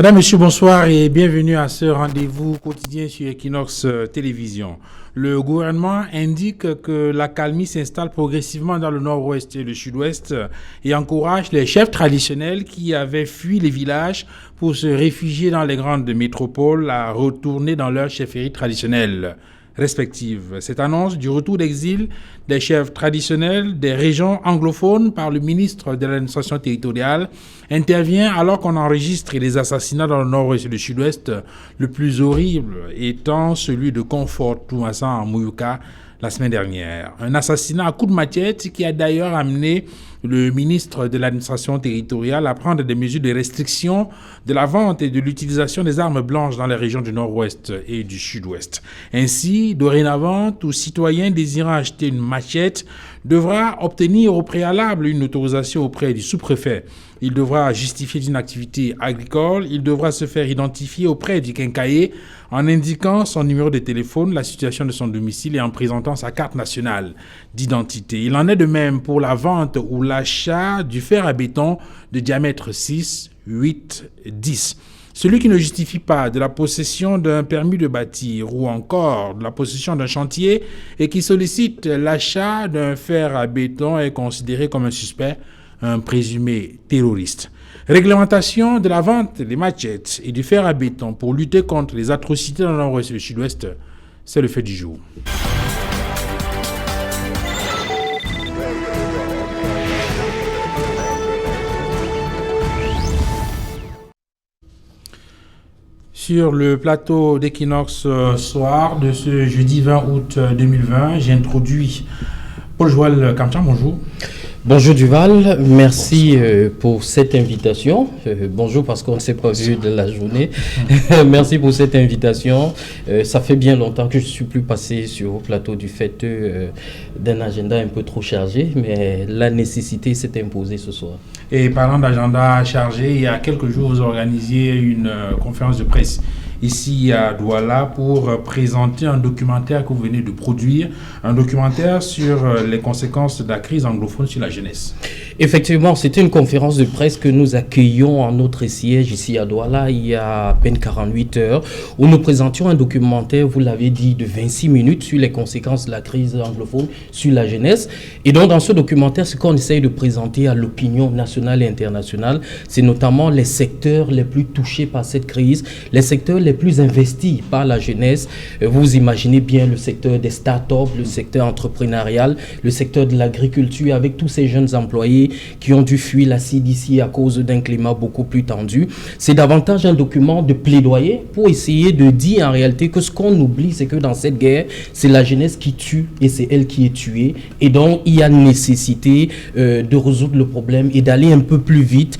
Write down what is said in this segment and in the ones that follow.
Madame, Monsieur, bonsoir et bienvenue à ce rendez-vous quotidien sur Equinox Télévision. Le gouvernement indique que l'accalmie s'installe progressivement dans le nord-ouest et le sud-ouest et encourage les chefs traditionnels qui avaient fui les villages pour se réfugier dans les grandes métropoles à retourner dans leurs chefferies traditionnelles respectives. Cette annonce du retour d'exil des chefs traditionnels des régions anglophones par le ministre de l'administration territoriale intervient alors qu'on enregistre les assassinats dans le nord-ouest et le sud-ouest, le plus horrible étant celui de Comfort Toumassan en Mouyouka la semaine dernière. Un assassinat à coups de machette qui a d'ailleurs amené le ministre de l'administration territoriale à prendre des mesures de restriction de la vente et de l'utilisation des armes blanches dans les régions du nord-ouest et du sud-ouest. Ainsi, dorénavant, tout citoyen désirant acheter une machette devra obtenir au préalable une autorisation auprès du sous-préfet. Il devra justifier d'une activité agricole, il devra se faire identifier auprès du quincailler en indiquant son numéro de téléphone, la situation de son domicile et en présentant sa carte nationale d'identité. Il en est de même pour la vente ou l'achat du fer à béton de diamètre 6, 8, 10. Celui qui ne justifie pas de la possession d'un permis de bâtir ou encore de la possession d'un chantier et qui sollicite l'achat d'un fer à béton est considéré comme un suspect, un présumé terroriste. Réglementation de la vente des machettes et du fer à béton pour lutter contre les atrocités dans le nord-ouest et le sud-ouest, c'est le fait du jour. Sur le plateau d'Equinox Soir de ce jeudi 20 août 2020, j'introduis Paul-Joël Kamchan, bonjour. Bonjour Duval, merci pour cette invitation. Bonjour parce qu'on ne s'est pas vu de la journée. Merci pour cette invitation. Ça fait bien longtemps que je ne suis plus passé sur le plateau du fait d'un agenda un peu trop chargé, mais la nécessité s'est imposée ce soir. Et parlant d'agenda chargé, il y a quelques jours, vous organisiez une conférence de presse ici à Douala pour présenter un documentaire que vous venez de produire, un documentaire sur les conséquences de la crise anglophone sur la jeunesse. Effectivement, c'était une conférence de presse que nous accueillons en notre siège ici à Douala il y a à peine 48 heures, où nous présentions un documentaire, vous l'avez dit, de 26 minutes sur les conséquences de la crise anglophone sur la jeunesse. Et donc, dans ce documentaire, ce qu'on essaye de présenter à l'opinion nationale et internationale, c'est notamment les secteurs les plus touchés par cette crise, les secteurs les plus investis par la jeunesse. Vous imaginez bien le secteur des start-up, le secteur entrepreneurial, le secteur de l'agriculture, avec tous ces jeunes employés qui ont dû fuir la CDC à cause d'un climat beaucoup plus tendu. C'est davantage un document de plaidoyer pour essayer de dire en réalité que ce qu'on oublie, c'est que dans cette guerre, c'est la jeunesse qui tue et c'est elle qui est tuée. Et donc, il y a nécessité de résoudre le problème et d'aller un peu plus vite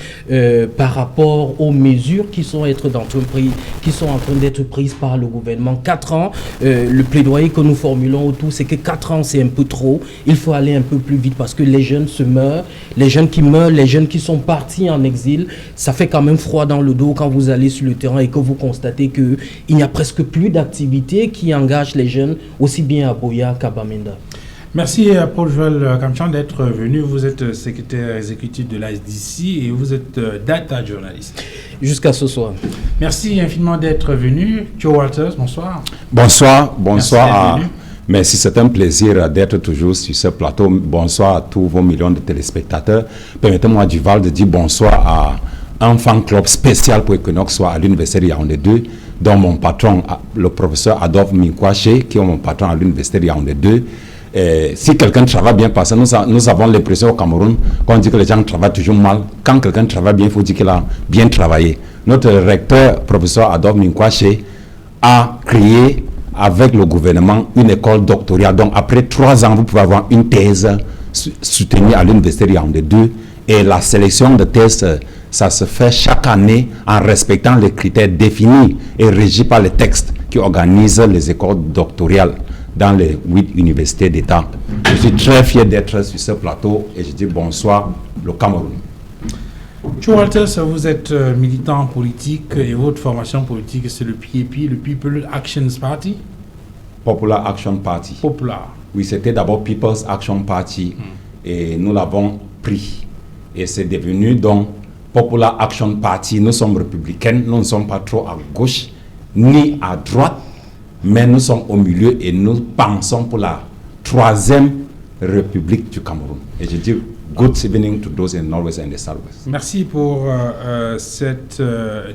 par rapport aux mesures qui sont en train d'être prises par le gouvernement. 4 ans, le plaidoyer que nous formulons autour, c'est que 4 ans, c'est un peu trop. Il faut aller un peu plus vite parce que les jeunes se meurent. Les jeunes qui meurent, les jeunes qui sont partis en exil, ça fait quand même froid dans le dos quand vous allez sur le terrain et que vous constatez qu'il n'y a presque plus d'activités qui engagent les jeunes, aussi bien à Boya qu'à Bamenda. Merci à Paul-Joël Kamchan d'être venu. Vous êtes secrétaire exécutif de l'ASDC et vous êtes data journaliste. Jusqu'à ce soir. Merci infiniment d'être venu. Joe Walters, bonsoir. Bonsoir. Merci, c'est un plaisir d'être toujours sur ce plateau. Bonsoir à tous vos millions de téléspectateurs. Permettez-moi, Duval, de dire bonsoir à un fan club spécial pour Equinox Soir à l'Université de Yaoundé 2, dont mon patron, le professeur Adolphe Minkwache, qui est mon patron à l'Université de Yaoundé 2. Si quelqu'un travaille bien, parce que nous avons l'impression au Cameroun qu'on dit que les gens travaillent toujours mal. Quand quelqu'un travaille bien, il faut dire qu'il a bien travaillé. Notre recteur, professeur Adolphe Minkwache, a créé avec le gouvernement une école doctorale. Donc après 3 ans, vous pouvez avoir une thèse soutenue à l'Université de Yaoundé 2. Et la sélection de thèses, ça se fait chaque année en respectant les critères définis et régis par les textes qui organisent les écoles doctorales dans les 8 universités d'État. Je suis très fier d'être sur ce plateau et je dis bonsoir, le Cameroun. Joe Walters, vous êtes militant politique et votre formation politique, c'est le PAP, le People Action Party. Popular Action Party. Popular. Oui, c'était d'abord People's Action Party et nous l'avons pris. Et c'est devenu donc Popular Action Party, nous sommes républicains, nous ne sommes pas trop à gauche ni à droite, mais nous sommes au milieu et nous pensons pour la 3e République du Cameroun. Et je dis good evening to those in Northwest and the Southwest. Merci pour cette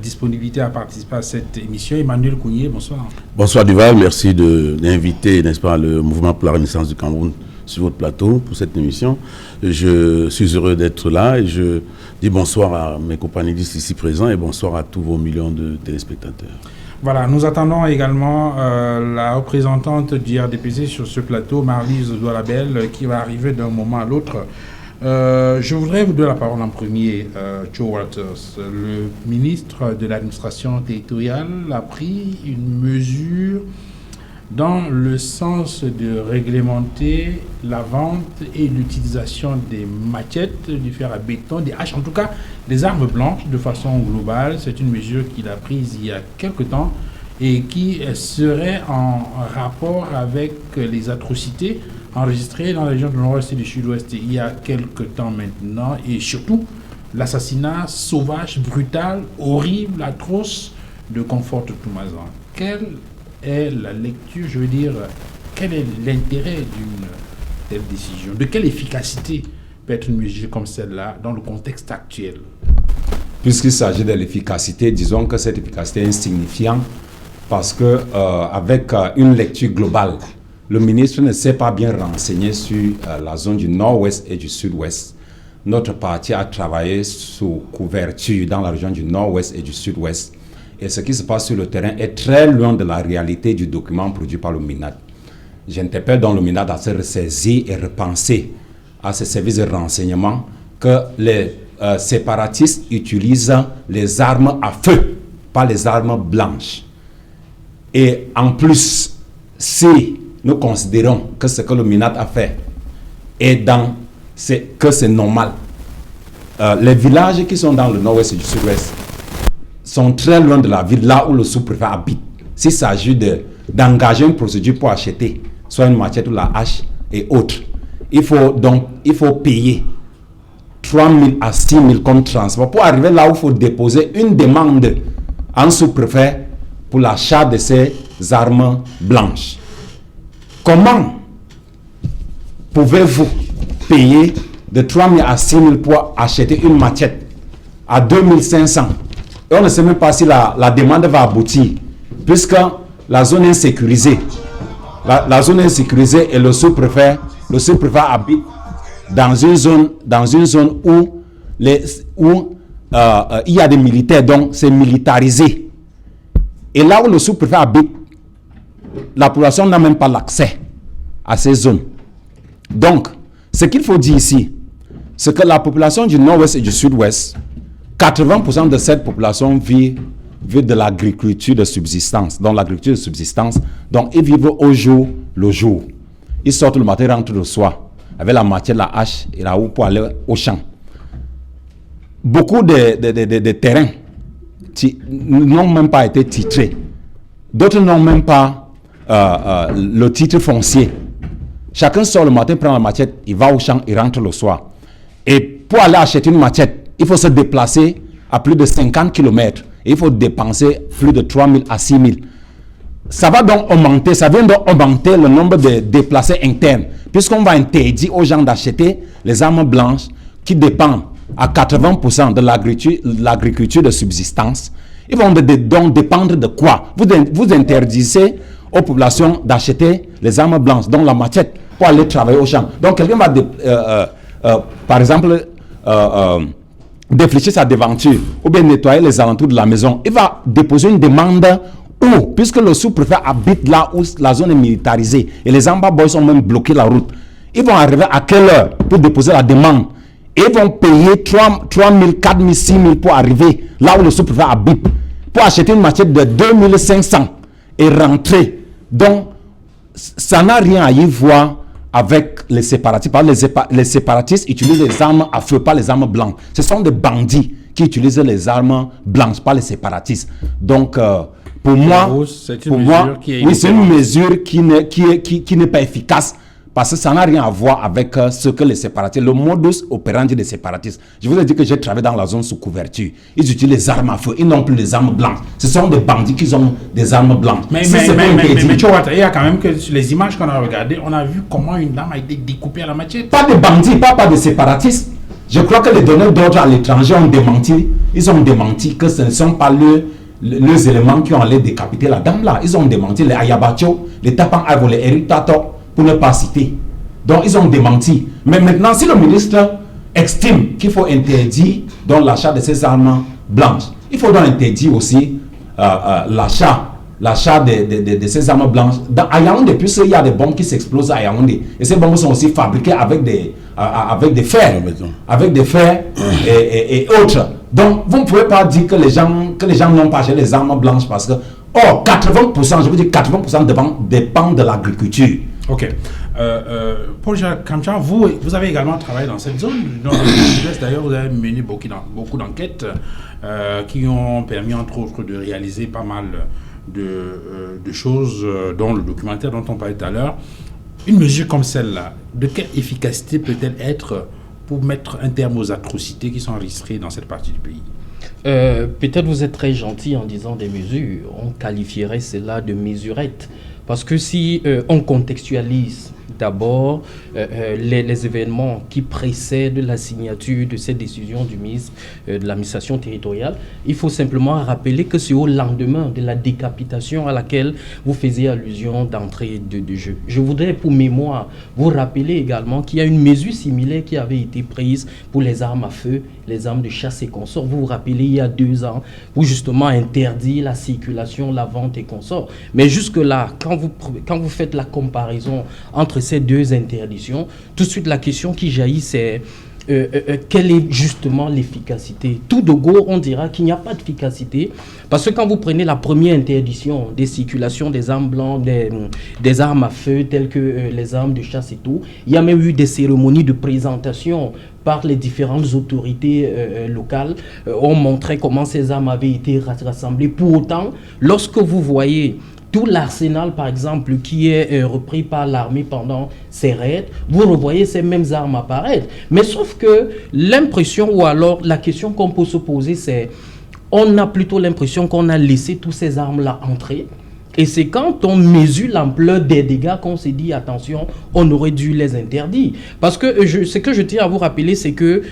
disponibilité à participer à cette émission. Emmanuel Kounié, bonsoir. Bonsoir Duval, merci d'inviter, n'est-ce pas, le Mouvement pour la Renaissance du Cameroun sur votre plateau pour cette émission. Je suis heureux d'être là et je dis bonsoir à mes compagnonnistes ici présents et bonsoir à tous vos millions de téléspectateurs. Voilà, nous attendons également la représentante du RDPC sur ce plateau, Marlise Doualabel, qui va arriver d'un moment à l'autre. Je voudrais vous donner la parole en premier, Joe Walters. Le ministre de l'administration territoriale a pris une mesure dans le sens de réglementer la vente et l'utilisation des machettes, du fer à béton, des haches, en tout cas des armes blanches de façon globale. C'est une mesure qu'il a prise il y a quelque temps et qui serait en rapport avec les atrocités enregistrées dans la région du Nord-Ouest et du Sud-Ouest il y a quelque temps maintenant, et surtout l'assassinat sauvage, brutal, horrible, atroce de Comfort Toumazan. Quelle est la lecture, je veux dire, quel est l'intérêt d'une telle décision? De quelle efficacité peut être une mesure comme celle-là dans le contexte actuel? Puisqu'il s'agit de l'efficacité, disons que cette efficacité est insignifiante parce que avec une lecture globale, le ministre ne s'est pas bien renseigné sur la zone du Nord-Ouest et du Sud-Ouest. Notre parti a travaillé sous couverture dans la région du Nord-Ouest et du Sud-Ouest. Et ce qui se passe sur le terrain est très loin de la réalité du document produit par le MINAD. J'interpelle donc le MINAD à se ressaisir et repenser à ces services de renseignement que les séparatistes utilisent les armes à feu, pas les armes blanches. Et en plus, si nous considérons que ce que le MINAD a fait que c'est normal, les villages qui sont dans le Nord-Ouest et du Sud-Ouest sont très loin de la ville, là où le sous-préfet habite. S'il s'agit d'engager une procédure pour acheter, soit une machette ou la hache et autres, il faut payer 3 000 à 6 000 comme transport pour arriver là où il faut déposer une demande en sous-préfet pour l'achat de ces armes blanches. Comment pouvez-vous payer de 3 000 à 6 000 pour acheter une machette à 2 500? Et on ne sait même pas si la demande va aboutir, puisque la zone est sécurisée. La zone est sécurisée et le sous-préfet habite dans une zone où il y a des militaires, donc c'est militarisé. Et là où le sous-préfet habite, la population n'a même pas l'accès à ces zones. Donc, ce qu'il faut dire ici, c'est que la population du Nord-Ouest et du Sud-Ouest, 80% de cette population vit de l'agriculture de subsistance. Donc l'agriculture de subsistance, donc ils vivent au jour le jour. Ils sortent le matin, rentrent le soir, avec la machette, la hache et la houe pour aller au champ. Beaucoup de terrains n'ont même pas été titrés. D'autres n'ont même pas le titre foncier. Chacun sort le matin, prend la machette, il va au champ, il rentre le soir. Et pour aller acheter une machette, il faut se déplacer à plus de 50 km. Et il faut dépenser plus de 3 000 à 6 000. Ça va donc augmenter, ça vient donc augmenter le nombre de déplacés internes. Puisqu'on va interdire aux gens d'acheter les armes blanches qui dépendent à 80% de l'agriculture de subsistance. Ils vont donc dépendre de quoi? Vous interdisez aux populations d'acheter les armes blanches, donc la machette, pour aller travailler au champ. Donc quelqu'un va, par exemple, défléchir sa devanture ou bien nettoyer les alentours de la maison. Il va déposer une demande où, puisque le sous-préfet habite là où la zone est militarisée et les Amba Boys ont même bloqué la route, ils vont arriver à quelle heure pour déposer la demande? Et ils vont payer 3 000, 4 000, 6 000 pour arriver là où le sous-préfet habite, pour acheter une machette de 2 500 et rentrer. Donc, ça n'a rien à y voir avec les séparatistes. Les séparatistes utilisent les armes à feu, pas les armes blanches. Ce sont des bandits qui utilisent les armes blanches, pas les séparatistes. Donc, pour moi, c'est une mesure qui n'est pas efficace Parce que ça n'a rien à voir avec ce que les séparatistes, le modus operandi des séparatistes. Je vous ai dit que j'ai travaillé dans la zone sous couverture. Ils utilisent les armes à feu, ils n'ont plus des armes blanches. Ce sont des bandits qui ont des armes blanches. Mais il y a quand même que sur les images qu'on a regardées, on a vu comment une dame a été découpée à la machette. Pas de bandits, pas de séparatistes. Je crois que les donneurs d'ordre à l'étranger ont démenti. Ils ont démenti que ce ne sont pas les éléments qui ont allé décapiter la dame là. Ils ont démenti les Ayabacho, les Tapang Avo, les Eric Tato, pour ne pas citer. Donc ils ont démenti. Mais maintenant, si le ministre estime qu'il faut interdire l'achat de ces armes blanches, il faut donc interdire aussi l'achat de ces armes blanches. À Yaoundé, puisqu'il y a des bombes qui s'explosent à Yaoundé. Et ces bombes sont aussi fabriquées avec des fers. Avec des fers et autres. Donc, vous ne pouvez pas dire que les gens n'ont pas acheté les armes blanches parce que, 80%, je veux dire 80% dépend de l'agriculture. Ok. Paul-Jacques Kamcha, vous avez également travaillé dans cette zone. Dans le sud-est, d'ailleurs, vous avez mené beaucoup d'enquêtes qui ont permis, entre autres, de réaliser pas mal de choses, dont le documentaire dont on parlait tout à l'heure. Une mesure comme celle-là, de quelle efficacité peut-elle être pour mettre un terme aux atrocités qui sont enregistrées dans cette partie du pays? Peut-être vous êtes très gentil en disant des mesures. On qualifierait cela de mesurettes. Parce que si on contextualise d'abord les événements qui précèdent la signature de cette décision du ministre de l'administration territoriale, il faut simplement rappeler que c'est au lendemain de la décapitation à laquelle vous faisiez allusion d'entrée de jeu. Je voudrais pour mémoire vous rappeler également qu'il y a une mesure similaire qui avait été prise pour les armes à feu, les armes de chasse et consorts. Vous vous rappelez, il y a 2 ans, pour justement interdire la circulation, la vente et consorts. Mais jusque-là, quand vous faites la comparaison entre ces 2 interdictions, tout de suite la question qui jaillit, c'est quelle est justement l'efficacité? Tout de go, on dira qu'il n'y a pas d'efficacité, parce que quand vous prenez la première interdiction des circulations des armes blanches, des armes à feu, telles que les armes de chasse et tout, il y a même eu des cérémonies de présentation par les différentes autorités locales. On montrait comment ces armes avaient été rassemblées. Pour autant, lorsque vous voyez tout l'arsenal, par exemple, qui est repris par l'armée pendant ces raids, vous revoyez ces mêmes armes apparaître. Mais sauf que l'impression, ou alors la question qu'on peut se poser, c'est on a plutôt l'impression qu'on a laissé toutes ces armes-là entrer. Et c'est quand on mesure l'ampleur des dégâts qu'on s'est dit, attention, on aurait dû les interdire. Parce que ce que je tiens à vous rappeler, c'est que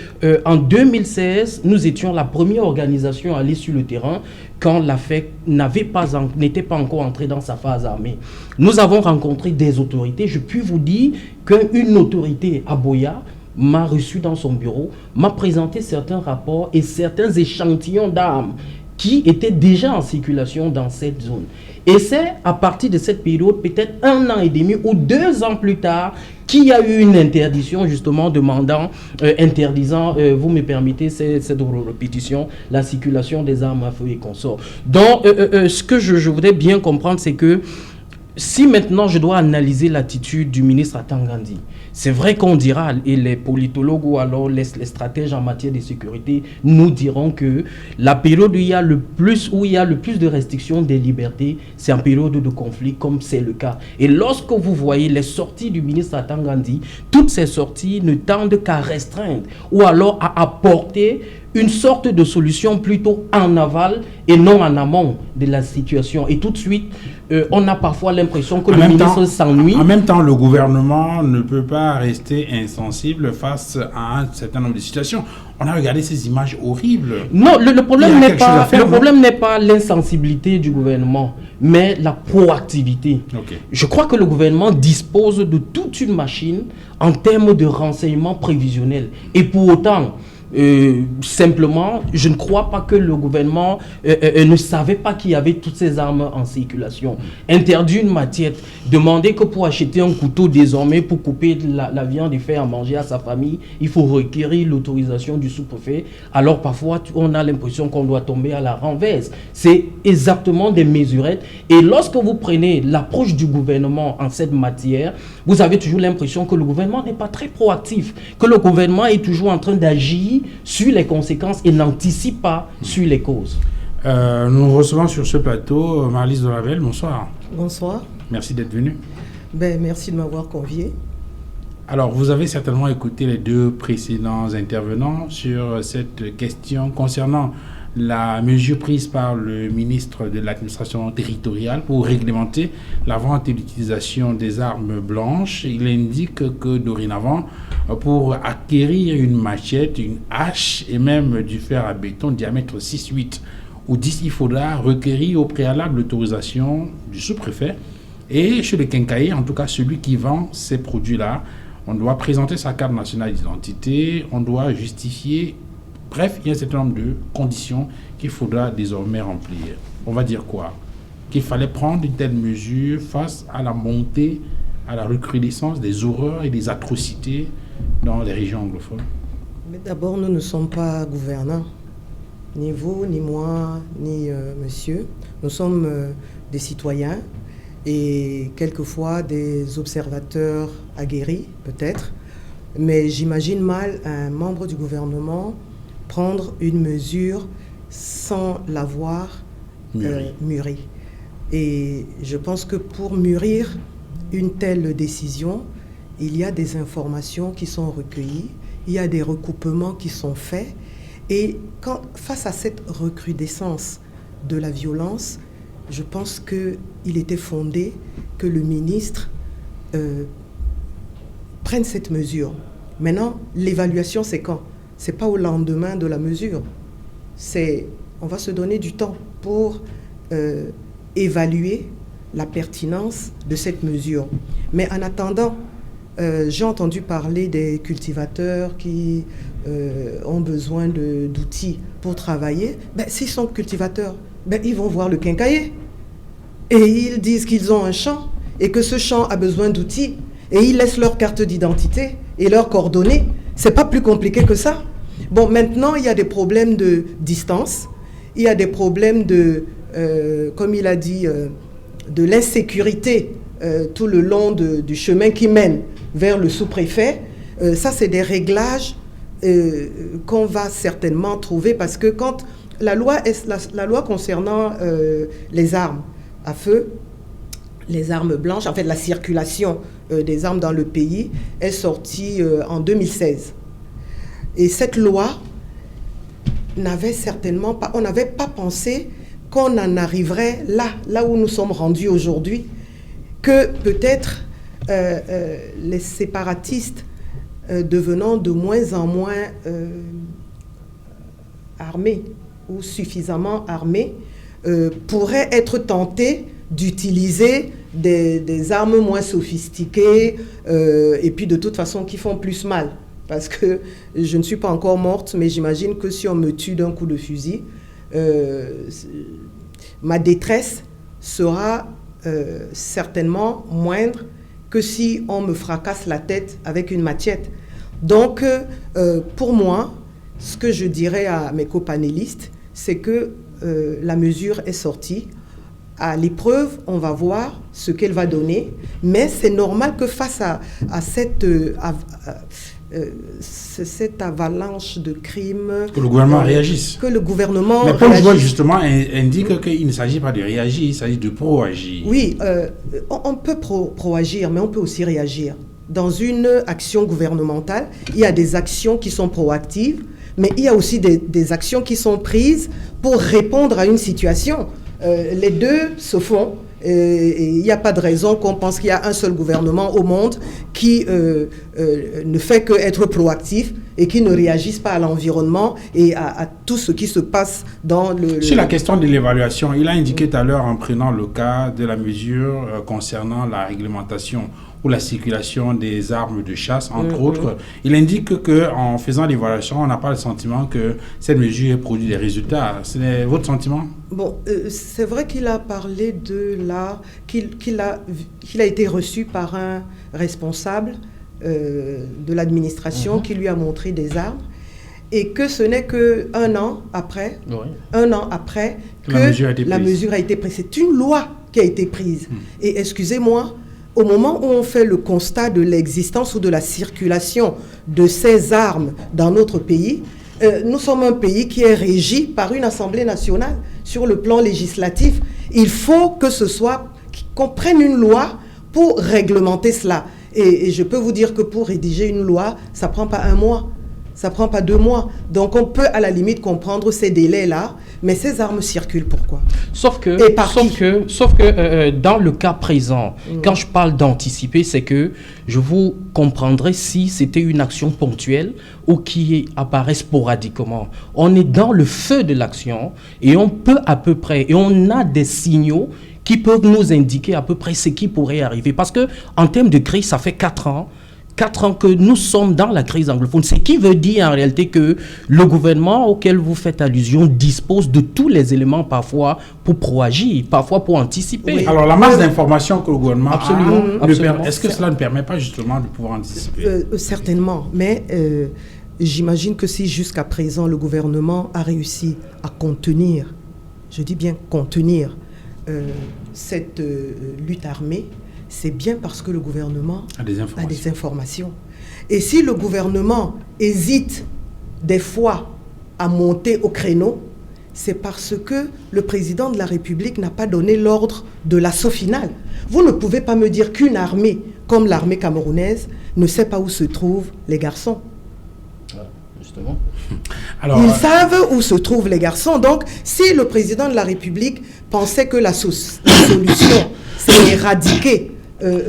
en 2016, nous étions la première organisation à aller sur le terrain quand la FEC n'était pas encore entrée dans sa phase armée. Nous avons rencontré des autorités. Je puis vous dire qu'une autorité à Boya m'a reçu dans son bureau, m'a présenté certains rapports et certains échantillons d'armes qui étaient déjà en circulation dans cette zone. Et c'est à partir de cette période, peut-être 1 an et demi ou 2 ans plus tard, qu'il y a eu une interdiction justement interdisant, vous me permettez cette répétition, la circulation des armes à feu et consorts. Donc, ce que je voudrais bien comprendre, c'est que si maintenant je dois analyser l'attitude du ministre Atangandi, c'est vrai qu'on dira, et les politologues ou alors les stratèges en matière de sécurité nous diront que la période où il y a le plus de restrictions des libertés, c'est en période de conflit, comme c'est le cas. Et lorsque vous voyez les sorties du ministre Atangandi, toutes ces sorties ne tendent qu'à restreindre ou alors à apporter une sorte de solution plutôt en aval et non en amont de la situation. Et tout de suite, on a parfois l'impression que le ministre s'ennuie. En même temps, le gouvernement ne peut pas rester insensible face à un certain nombre de situations. On a regardé ces images horribles. Non, le problème n'est pas l'insensibilité du gouvernement, mais la proactivité. Okay. Je crois que le gouvernement dispose de toute une machine en termes de renseignement prévisionnel. Et pour autant, simplement, je ne crois pas que le gouvernement ne savait pas qu'il y avait toutes ces armes en circulation. Interdire une matiette, demander que pour acheter un couteau désormais pour couper la viande et faire à manger à sa famille, il faut requérir l'autorisation du sous-préfet. Alors parfois, on a l'impression qu'on doit tomber à la renverse. C'est exactement des mesurettes. Et lorsque vous prenez l'approche du gouvernement en cette matière, vous avez toujours l'impression que le gouvernement n'est pas très proactif, que le gouvernement est toujours en train d'agir sur les conséquences et n'anticipe pas sur les causes. Nous recevons sur ce plateau Marlise Doravel. Bonsoir. Bonsoir. Merci d'être venue. Merci de m'avoir convié. Alors, vous avez certainement écouté les deux précédents intervenants sur cette question concernant la mesure prise par le ministre de l'administration territoriale pour réglementer la vente et l'utilisation des armes blanches. Il indique que dorénavant, pour acquérir une machette, une hache et même du fer à béton diamètre 6, 8 ou 10, il faudra requérir au préalable l'autorisation du sous-préfet. Et chez le quincailler, en tout cas celui qui vend ces produits-là, on doit présenter sa carte nationale d'identité, on doit justifier. Bref, il y a un certain nombre de conditions qu'il faudra désormais remplir. On va dire quoi? Qu'il fallait prendre une telle mesure face à la montée, à la recrudescence des horreurs et des atrocités dans les régions anglophones. Mais d'abord, nous ne sommes pas gouvernants. Ni vous, ni moi, ni monsieur. Nous sommes des citoyens et quelquefois des observateurs aguerris, peut-être. Mais j'imagine mal un membre du gouvernement prendre une mesure sans l'avoir mûrie. Et je pense que pour mûrir une telle décision, il y a des informations qui sont recueillies, il y a des recoupements qui sont faits. Et face à cette recrudescence de la violence, je pense qu'il était fondé que le ministre prenne cette mesure. Maintenant, l'évaluation, c'est quand? Ce n'est pas au lendemain de la mesure. On va se donner du temps pour évaluer la pertinence de cette mesure. Mais en attendant, j'ai entendu parler des cultivateurs qui ont besoin d'outils pour travailler. S'ils sont cultivateurs, ils vont voir le quincailler. Et ils disent qu'ils ont un champ et que ce champ a besoin d'outils. Et ils laissent leur carte d'identité et leurs coordonnées. Ce n'est pas plus compliqué que ça. Bon, maintenant, il y a des problèmes de distance. Il y a des problèmes comme il a dit, de l'insécurité tout le long du chemin qui mène vers le sous-préfet. Ça, c'est des réglages qu'on va certainement trouver parce que quand la loi concernant les armes à feu, les armes blanches, en fait la circulation des armes dans le pays est sortie en 2016. Et cette loi n'avait certainement pas, on n'avait pas pensé qu'on en arriverait là où nous sommes rendus aujourd'hui, que peut-être les séparatistes devenant de moins en moins armés ou suffisamment armés pourraient être tentés d'utiliser des armes moins sophistiquées et puis de toute façon qui font plus mal. Parce que je ne suis pas encore morte, mais j'imagine que si on me tue d'un coup de fusil, ma détresse sera certainement moindre que si on me fracasse la tête avec une machette. Donc, pour moi, ce que je dirais à mes copanélistes, c'est que la mesure est sortie. À l'épreuve, on va voir ce qu'elle va donner, mais c'est normal que face à cette avalanche de crimes... Que le gouvernement réagisse. Que le gouvernement mais Paul Joual, justement, indique qu'il ne s'agit pas de réagir, il s'agit de pro-agir. Oui, on peut pro-agir, mais on peut aussi réagir. Dans une action gouvernementale, il y a des actions qui sont proactives, mais il y a aussi des actions qui sont prises pour répondre à une situation. Les deux se font. Il n'y a pas de raison qu'on pense qu'il y a un seul gouvernement au monde qui ne fait qu'être proactif et qui ne réagisse pas à l'environnement et à tout ce qui se passe dans le... Sur la question de l'évaluation, il a indiqué tout à l'heure en prenant le cas de la mesure concernant la réglementation ou la circulation des armes de chasse, entre autres. Il indique qu'en faisant l'évaluation, on n'a pas le sentiment que cette mesure ait produit des résultats. C'est votre sentiment? Bon, c'est vrai qu'il a parlé qu'il a été reçu par un responsable de l'administration qui lui a montré des armes et que ce n'est qu'un an après, que la mesure a été prise. C'est une loi qui a été prise. Et excusez-moi, au moment où on fait le constat de l'existence ou de la circulation de ces armes dans notre pays, nous sommes un pays qui est régi par une Assemblée nationale sur le plan législatif. Il faut qu'on prenne une loi pour réglementer cela. Et je peux vous dire que pour rédiger une loi, ça ne prend pas 1 mois. Ça ne prend pas 2 mois. Donc, on peut à la limite comprendre ces délais-là, mais ces armes circulent pourquoi? Sauf que dans le cas présent, quand je parle d'anticiper, c'est que je vous comprendrais si c'était une action ponctuelle ou qui apparaît sporadiquement. On est dans le feu de l'action et on peut à peu près, et on a des signaux qui peuvent nous indiquer à peu près ce qui pourrait arriver. Parce que en termes de crise, ça fait 4 ans que nous sommes dans la crise anglophone, ce qui veut dire en réalité que le gouvernement auquel vous faites allusion dispose de tous les éléments parfois pour proagir, parfois pour anticiper. Oui. Alors la masse d'informations que le gouvernement absolument. Est-ce que cela ne permet pas justement de pouvoir anticiper? Certainement, mais j'imagine que si jusqu'à présent le gouvernement a réussi à contenir, je dis bien contenir, cette lutte armée, c'est bien parce que le gouvernement a des informations. Et si le gouvernement hésite des fois à monter au créneau, c'est parce que le président de la République n'a pas donné l'ordre de l'assaut final. Vous ne pouvez pas me dire qu'une armée comme l'armée camerounaise ne sait pas où se trouvent les garçons. Justement. Alors, ils savent où se trouvent les garçons. Donc, si le président de la République pensait que la solution, c'est d'éradiquer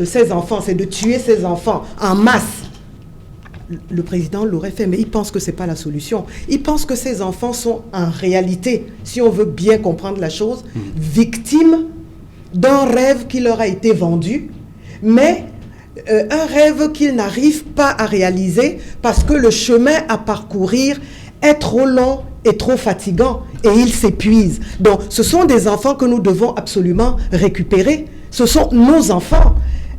ses enfants, c'est de tuer ses enfants en masse, le président l'aurait fait, mais il pense que ce n'est pas la solution. Il pense que ces enfants sont en réalité, si on veut bien comprendre la chose, victimes d'un rêve qui leur a été vendu, mais un rêve qu'ils n'arrivent pas à réaliser parce que le chemin à parcourir est trop long et trop fatigant et ils s'épuisent. Donc, ce sont des enfants que nous devons absolument récupérer. Ce sont nos enfants.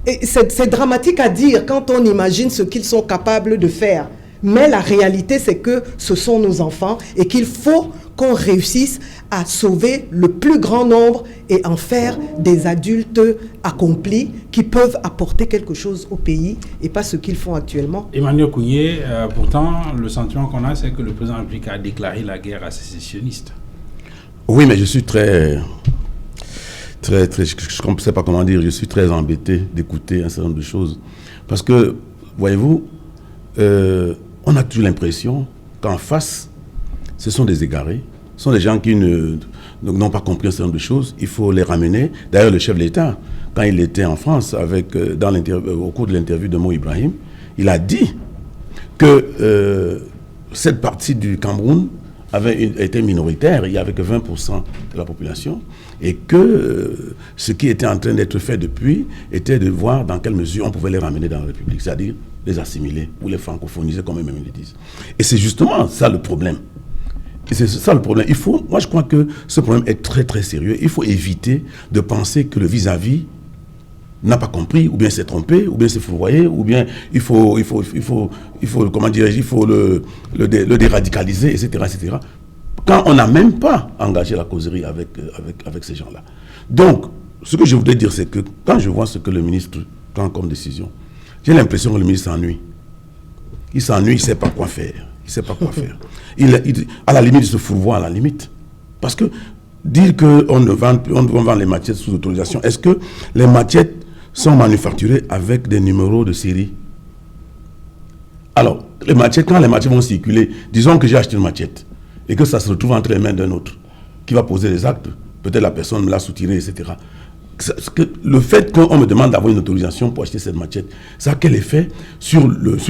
Et c'est dramatique à dire quand on imagine ce qu'ils sont capables de faire. Mais la réalité, c'est que ce sont nos enfants et qu'il faut qu'on réussisse à sauver le plus grand nombre et en faire des adultes accomplis qui peuvent apporter quelque chose au pays et pas ce qu'ils font actuellement. Emmanuel Kounié, pourtant, le sentiment qu'on a, c'est que le président de la République a déclaré la guerre à sécessionnistes. Oui, mais je suis très, je ne sais pas comment dire, je suis très embêté d'écouter un certain nombre de choses. Parce que, voyez-vous, on a toujours l'impression qu'en face, ce sont des égarés, ce sont des gens qui n'ont pas compris un certain nombre de choses. Il faut les ramener. D'ailleurs, le chef de l'État, quand il était en France, au cours de l'interview de Mo Ibrahim, il a dit que cette partie du Cameroun était minoritaire, il n'y avait que 20% de la population, et que ce qui était en train d'être fait depuis était de voir dans quelle mesure on pouvait les ramener dans la République, c'est-à-dire les assimiler ou les francophoniser, comme eux-mêmes le disent. Et c'est justement ça le problème. Et c'est ça le problème. Moi je crois que ce problème est très très sérieux. Il faut éviter de penser que le vis-à-vis n'a pas compris, ou bien s'est trompé, ou bien s'est fourvoyé, ou bien il faut comment dirais-je, il faut le déradicaliser, etc., etc. Quand on n'a même pas engagé la causerie avec ces gens-là. Donc, ce que je voudrais dire, c'est que quand je vois ce que le ministre prend comme décision, j'ai l'impression que le ministre s'ennuie. Il s'ennuie, il ne sait pas quoi faire. Il ne sait pas quoi faire. À la limite, il se fourvoie à la limite. Parce que dire qu'on vend les machettes sous autorisation, est-ce que les machettes sont manufacturées avec des numéros de série? Alors, quand les machettes vont circuler, disons que j'ai acheté une machette et que ça se retrouve entre les mains d'un autre qui va poser les actes, peut-être la personne me l'a soutiré, etc. Le fait qu'on me demande d'avoir une autorisation pour acheter cette machette, ça a quel effet sur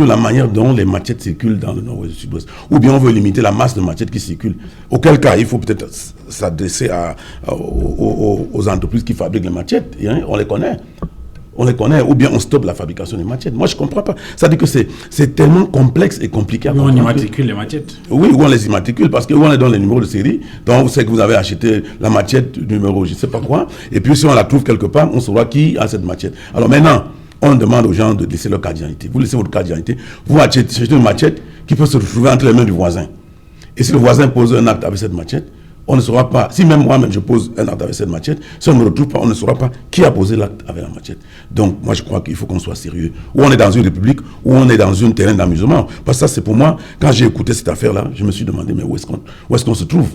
la manière dont les machettes circulent dans le nord-ouest et le sud-ouest? Ou bien on veut limiter la masse de machettes qui circulent? Auquel cas, il faut peut-être s'adresser aux entreprises qui fabriquent les machettes. Hein, on les connaît. Ou bien on stoppe la fabrication des machettes. Moi, je ne comprends pas. Ça veut dire que c'est tellement complexe et compliqué à comprendre. On immatricule les machettes. Oui, ou on les immatricule, parce qu'on les donne les numéros de série. Donc, vous savez que vous avez acheté la machette numéro je ne sais pas quoi. Et puis, si on la trouve quelque part, on saura qui a cette machette. Alors maintenant, on demande aux gens de laisser leur carte d'identité. Vous laissez votre carte d'identité. Vous achetez une machette qui peut se retrouver entre les mains du voisin. Et si le voisin pose un acte avec cette machette, on ne saura pas, si même moi-même je pose un acte avec cette machette, si on ne me retrouve pas, on ne saura pas qui a posé l'acte avec la machette. Donc moi je crois qu'il faut qu'on soit sérieux. Ou on est dans une république, ou on est dans un terrain d'amusement. Parce que ça c'est pour moi, quand j'ai écouté cette affaire-là, je me suis demandé, mais où est-ce qu'on se trouve?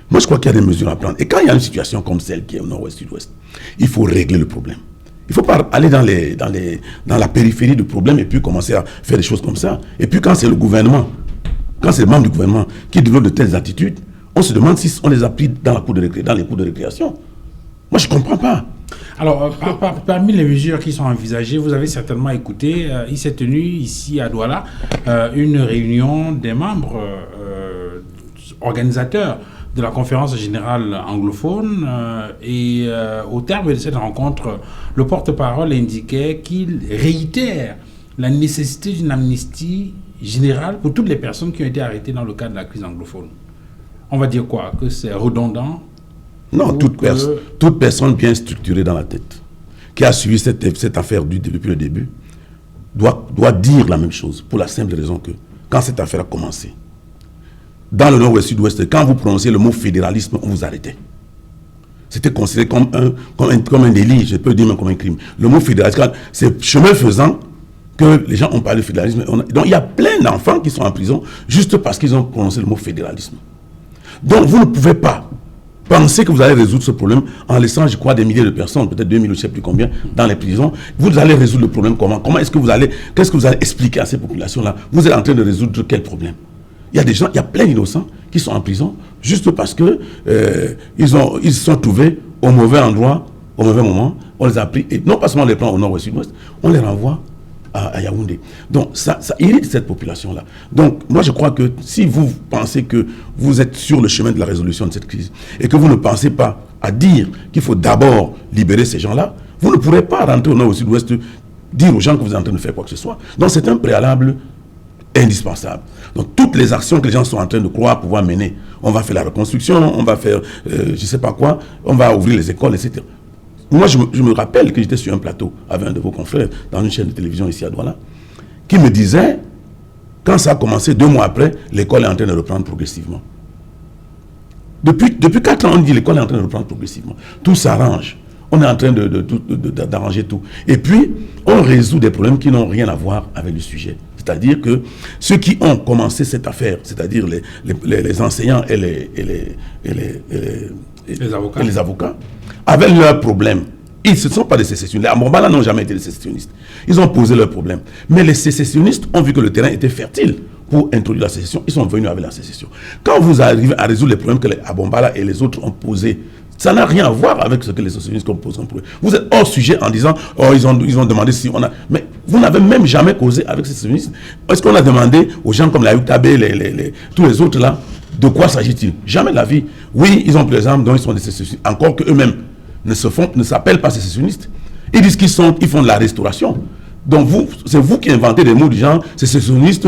Moi je crois qu'il y a des mesures à prendre. Et quand il y a une situation comme celle qui est au nord-ouest, sud-ouest, il faut régler le problème. Il ne faut pas aller dans la périphérie du problème et puis commencer à faire des choses comme ça. Et puis quand c'est le gouvernement, quand c'est les membres du gouvernement qui développent de telles attitudes, on se demande si on les a pris dans les cours de récréation. Moi, je ne comprends pas. Alors, parmi les mesures qui sont envisagées, vous avez certainement écouté, il s'est tenu ici à Douala une réunion des membres organisateurs de la conférence générale anglophone et au terme de cette rencontre, le porte-parole indiquait qu'il réitère la nécessité d'une amnistie générale pour toutes les personnes qui ont été arrêtées dans le cadre de la crise anglophone. On va dire quoi? Que c'est redondant? Non, toute personne bien structurée dans la tête, qui a suivi cette affaire depuis le début, doit dire la même chose, pour la simple raison que, quand cette affaire a commencé, dans le nord-ouest, sud-ouest, quand vous prononcez le mot fédéralisme, on vous arrêtait. C'était considéré comme un délit, je peux dire même comme un crime. Le mot fédéralisme, c'est chemin faisant que les gens ont parlé de fédéralisme. Donc il y a plein d'enfants qui sont en prison juste parce qu'ils ont prononcé le mot fédéralisme. Donc vous ne pouvez pas penser que vous allez résoudre ce problème en laissant, je crois, des milliers de personnes, peut-être 2000 ou je ne sais plus combien, dans les prisons. Vous allez résoudre le problème comment? Qu'est-ce que vous allez expliquer à ces populations-là? Vous êtes en train de résoudre quel problème? Il y a des gens, il y a plein d'innocents qui sont en prison juste parce que ils se sont trouvés au mauvais endroit, au mauvais moment. On les a pris, et non pas seulement on les prend au nord ou au sud-ouest, on les renvoie à Yaoundé. Donc ça irrite cette population-là. Donc moi je crois que si vous pensez que vous êtes sur le chemin de la résolution de cette crise et que vous ne pensez pas à dire qu'il faut d'abord libérer ces gens-là, vous ne pourrez pas rentrer au nord ou au sud-ouest dire aux gens que vous êtes en train de faire quoi que ce soit. Donc c'est un préalable indispensable. Donc toutes les actions que les gens sont en train de croire pouvoir mener, on va faire la reconstruction, on va faire je ne sais pas quoi, on va ouvrir les écoles, etc. Moi, je me rappelle que j'étais sur un plateau avec un de vos confrères dans une chaîne de télévision ici à Douala, qui me disait, quand ça a commencé, 2 mois après, l'école est en train de reprendre progressivement. Depuis 4 ans, on dit l'école est en train de reprendre progressivement. Tout s'arrange. On est en train d'arranger tout. Et puis, on résout des problèmes qui n'ont rien à voir avec le sujet. C'est-à-dire que ceux qui ont commencé cette affaire, c'est-à-dire les enseignants et les avocats, avaient leurs problèmes. Ils ne sont pas des sécessionnistes. Les Abombala n'ont jamais été des sécessionnistes. Ils ont posé leurs problèmes. Mais les sécessionnistes ont vu que le terrain était fertile pour introduire la sécession. Ils sont venus avec la sécession. Quand vous arrivez à résoudre les problèmes que les Abombala et les autres ont posés, ça n'a rien à voir avec ce que les sécessionnistes ont posé. Vous êtes hors sujet en disant, oh, ils ont demandé si on a... Mais vous n'avez même jamais causé avec ces sécessionnistes. Est-ce qu'on a demandé aux gens comme la UTAB, tous les autres là, de quoi s'agit-il? Jamais de la vie. Oui, ils ont pris les armes, donc ils sont des sécessionnistes. Encore qu'eux-mêmes ne s'appellent pas sécessionnistes. Ils disent qu'ils font de la restauration. Donc c'est vous qui inventez des mots du genre sécessionnistes,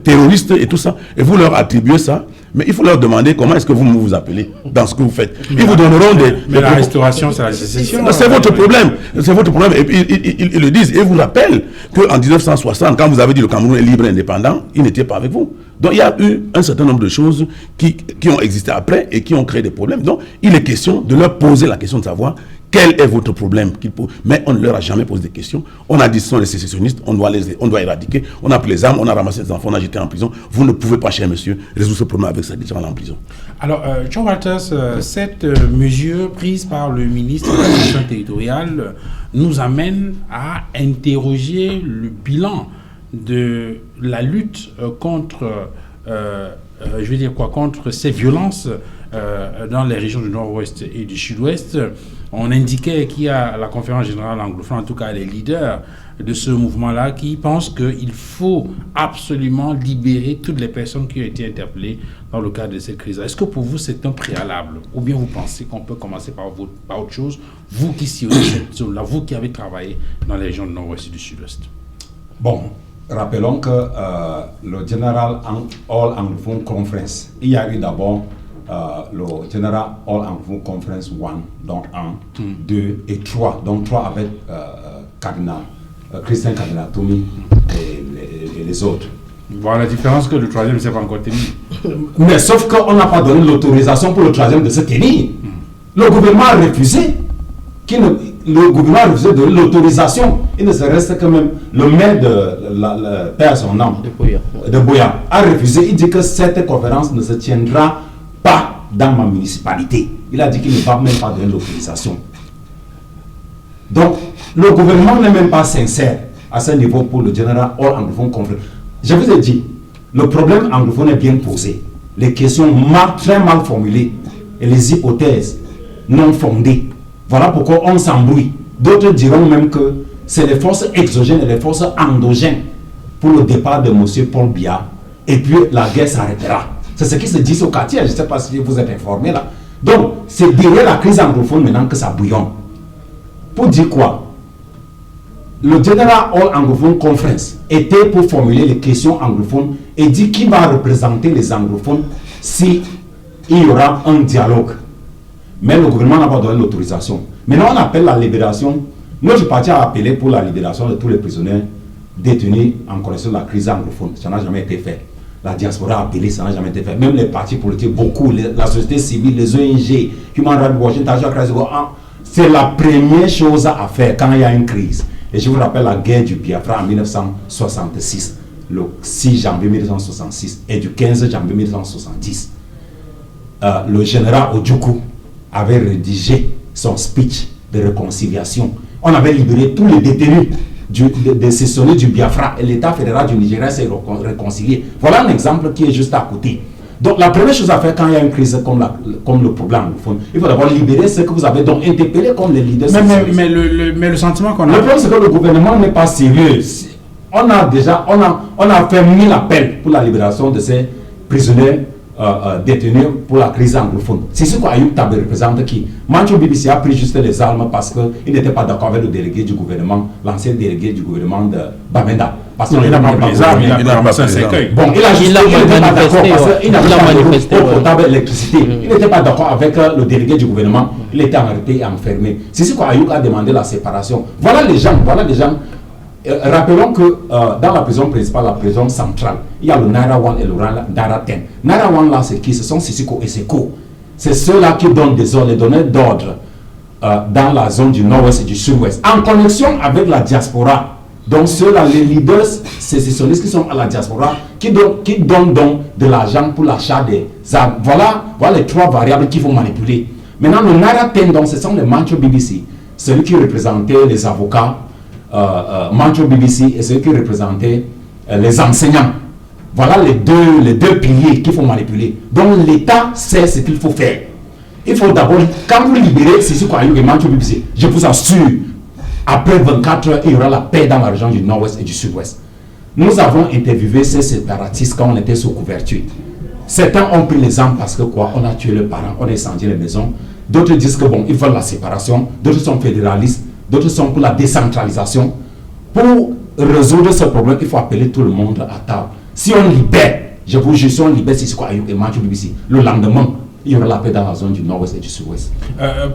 terroristes et tout ça. Et vous leur attribuez ça. Mais il faut leur demander comment est-ce que vous appelez dans ce que vous faites. Ils vous donneront Mais la restauration, c'est la sécession. C'est votre problème. C'est votre problème. Et puis ils le disent. Et vous rappellent qu'en 1960, quand vous avez dit le Cameroun est libre et indépendant, ils n'étaient pas avec vous. Donc il y a eu un certain nombre de choses qui ont existé après et qui ont créé des problèmes. Donc il est question de leur poser la question de savoir quel est votre problème. Mais on ne leur a jamais posé de questions. On a dit ce sont les sécessionnistes, on doit éradiquer. On a pris les armes, on a ramassé les enfants, on a jeté en prison. Vous ne pouvez pas, cher monsieur, résoudre ce problème avec ces gens-là en prison. Alors, John Walters, cette mesure prise par le ministre de la Gestion territoriale nous amène à interroger le bilan de la lutte contre, contre ces violences dans les régions du nord-ouest et du sud-ouest. On indiquait qu'il y a la conférence générale anglophone, en tout cas les leaders de ce mouvement-là, qui pensent qu'il faut absolument libérer toutes les personnes qui ont été interpellées dans le cadre de cette crise. Est-ce que pour vous c'est un préalable? Ou bien vous pensez qu'on peut commencer par autre chose, vous qui sillonnez cette zone-là, vous qui avez travaillé dans les régions du nord-ouest et du sud-ouest? Bon, rappelons que le General All Anglophone Conference, il y a eu d'abord le General All Anglophone Conference 1, donc 1, 2 et 3, donc 3 avec Cardinal, Christian Cardinal Toumi et les autres. Bon, la différence que le troisième ne s'est pas encore tenu. Mais sauf qu'on n'a pas donné l'autorisation pour le troisième de se tenir. Le gouvernement a refusé. Le gouvernement a refusé de l'autorisation. Il ne se reste que même le maire de père son nom, de Boya, a refusé. Il dit que cette conférence ne se tiendra pas dans ma municipalité. Il a dit qu'il ne va même pas donner l'autorisation. Donc, le gouvernement n'est même pas sincère à ce niveau pour le General All Anglophone Conference. Je vous ai dit, le problème anglophone est bien posé. Les questions très mal formulées et les hypothèses non fondées. Voilà pourquoi on s'embrouille. D'autres diront même que c'est les forces exogènes et les forces endogènes pour le départ de M. Paul Biya. Et puis la guerre s'arrêtera. C'est ce qui se dit au quartier. Je ne sais pas si vous êtes informés là. Donc, c'est derrière la crise anglophone maintenant que ça bouillonne. Pour dire quoi? Le General All Anglophone Conference était pour formuler les questions anglophones et dit qui va représenter les anglophones si il y aura un dialogue. Mais le gouvernement n'a pas donné l'autorisation. Maintenant, on appelle la libération. Notre parti a appelé pour la libération de tous les prisonniers détenus en connexion de la crise anglophone. Ça n'a jamais été fait. La diaspora a appelé, ça n'a jamais été fait. Même les partis politiques, beaucoup, la société civile, les ONG, Human Rights Watch, c'est la première chose à faire quand il y a une crise. Et je vous rappelle la guerre du Biafra en 1966, le 6 janvier 1966 et du 15 janvier 1970. Le général Ojukwu avait rédigé son speech de réconciliation. On avait libéré tous les détenus des sécessionnés du Biafra et l'État fédéral du Nigeria s'est réconcilié. Voilà un exemple qui est juste à côté. Donc la première chose à faire quand il y a une crise comme le problème anglophone, il faut d'abord libérer ceux que vous avez donc interpellés comme les leaders. Mais le sentiment qu'on a... Le problème c'est que le gouvernement n'est pas sérieux. On a fait 1000 appels pour la libération de ces prisonniers détenus pour la crise anglophone. C'est ce qu'Ayoub Tabe représente qui. Mancho BBC a pris juste les armes parce qu'il n'était pas d'accord avec le délégué du gouvernement, l'ancien délégué du gouvernement de Bamenda. Parce qu'il n'a pas pris les armes, il a pas pris les armes. Bon, il a juste n'était pas d'accord parce qu'il n'avait pas de potable électricité. Il n'était pas d'accord avec le délégué du gouvernement. Il était arrêté et enfermé. C'est ce qu'Ayoub a demandé la séparation. Voilà les gens. Rappelons que dans la prison principale, la prison centrale, il y a le Naira 1 et le Naira 10. Naira 1 là, c'est qui? Ce sont Sissoko et Seko. C'est ceux-là qui donnent des ordres, les donneurs d'ordre dans la zone du nord-ouest et du sud-ouest, en connexion avec la diaspora. Donc ceux-là, les leaders sécessionnistes qui sont à la diaspora, qui donnent donc de l'argent pour l'achat des armes. Voilà les trois variables qu'il faut manipuler. Maintenant, le Naira 10, donc, ce sont les Mancho BBC, celui qui représentait les avocats, Mancho BBC et ceux qui représentaient les enseignants. Voilà les deux piliers qu'il faut manipuler. Donc l'État sait ce qu'il faut faire. Il faut d'abord, quand vous libérez Sissy Kouayou et Mancho BBC, je vous assure, après 24 heures, il y aura la paix dans la région du nord-ouest et du sud-ouest. Nous avons interviewé ces séparatistes quand on était sous couverture. Certains ont pris les armes parce que quoi, on a tué leurs parents, on a incendié les maisons. D'autres disent que bon, ils veulent la séparation. D'autres sont fédéralistes. D'autres sont pour la décentralisation. Pour résoudre ce problème, il faut appeler tout le monde à table. Si on libère, je vous jure, si on libère Sissy Kouayou et Mancho BBC, le lendemain, il y aura la paix dans la zone du nord-ouest et du sud-ouest.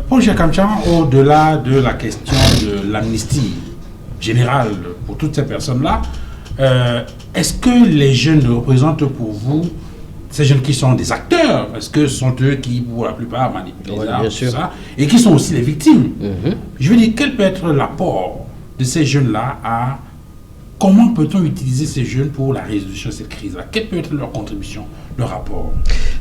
Paul Jekamchan, au-delà de la question de l'amnistie générale pour toutes ces personnes-là, est-ce que les jeunes représentent pour vous ces jeunes qui sont des acteurs? Est-ce que ce sont eux qui, pour la plupart, manipulent ça, et qui sont aussi les victimes? Je veux dire, quel peut être l'apport de ces jeunes-là à... Comment peut-on utiliser ces jeunes pour la résolution de cette crise-là? Quelle peut être leur contribution, leur rapport?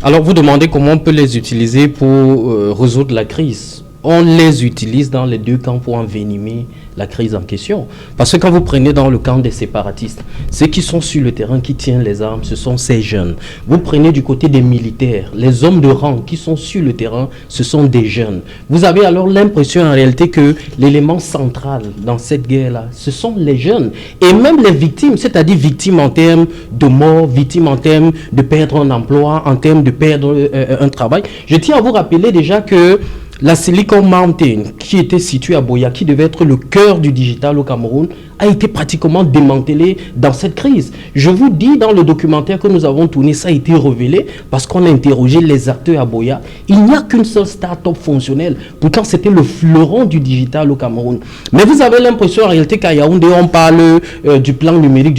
Alors, vous demandez comment on peut les utiliser pour résoudre la crise. On les utilise dans les deux camps pour envenimer la crise en question. Parce que quand vous prenez dans le camp des séparatistes, ceux qui sont sur le terrain, qui tiennent les armes, ce sont ces jeunes. Vous prenez du côté des militaires, les hommes de rang qui sont sur le terrain, ce sont des jeunes. Vous avez alors l'impression en réalité que l'élément central dans cette guerre-là, ce sont les jeunes. Et même les victimes, c'est-à-dire victimes en termes de mort, victimes en termes de perdre un emploi, en termes de perdre un travail. Je tiens à vous rappeler déjà que la Silicon Mountain, qui était située à Boya, qui devait être le cœur du digital au Cameroun, a été pratiquement démantelée dans cette crise. Je vous dis, dans le documentaire que nous avons tourné, ça a été révélé parce qu'on a interrogé les acteurs à Boya. Il n'y a qu'une seule start-up fonctionnelle. Pourtant, c'était le fleuron du digital au Cameroun. Mais vous avez l'impression en réalité qu'à Yaoundé, on parle du plan numérique,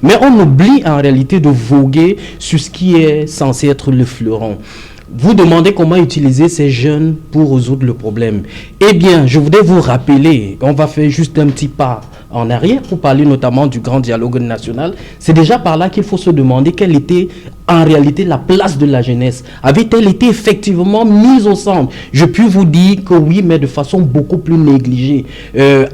mais on oublie en réalité de voguer sur ce qui est censé être le fleuron. Vous demandez comment utiliser ces jeunes pour résoudre le problème. Eh bien, je voudrais vous rappeler, on va faire juste un petit pas en arrière pour parler notamment du grand dialogue national. C'est déjà par là qu'il faut se demander quelle était en réalité la place de la jeunesse avait-elle été effectivement mise au centre? Je puis vous dire que oui, mais de façon beaucoup plus négligée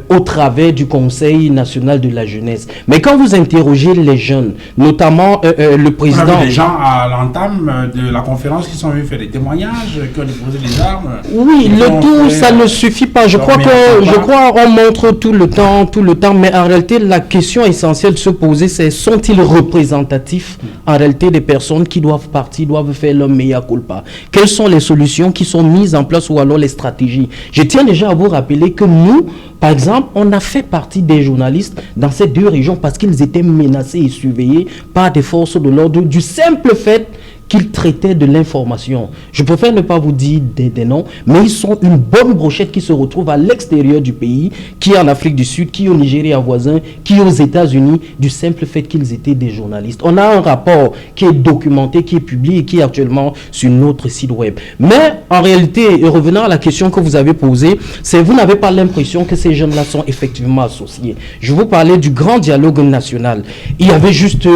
au travers du Conseil national de la jeunesse. Mais quand vous interrogez les jeunes, notamment le président... On a vu des gens à l'entame de la conférence qui sont venus faire des témoignages, qui ont déposé des armes. Oui, le tout, ça ne suffit pas. Je crois qu'on montre tout le temps, mais en réalité, la question essentielle de se poser, c'est sont-ils représentatifs en réalité des personnes qui doivent partir, doivent faire leur mea culpa? Quelles sont les solutions qui sont mises en place ou alors les stratégies? Je tiens déjà à vous rappeler que nous, par exemple, on a fait partie des journalistes dans ces deux régions parce qu'ils étaient menacés et surveillés par des forces de l'ordre du simple fait qu'ils traitaient de l'information. Je préfère ne pas vous dire des noms, mais ils sont une bonne brochette qui se retrouve à l'extérieur du pays, qui est en Afrique du Sud, qui est au Nigeria voisin, qui est aux États-Unis, du simple fait qu'ils étaient des journalistes. On a un rapport qui est documenté, qui est publié et qui est actuellement sur notre site web. Mais en réalité, et revenant à la question que vous avez posée, c'est vous n'avez pas l'impression que ces jeunes-là sont effectivement associés. Je vous parlais du grand dialogue national. Il y avait juste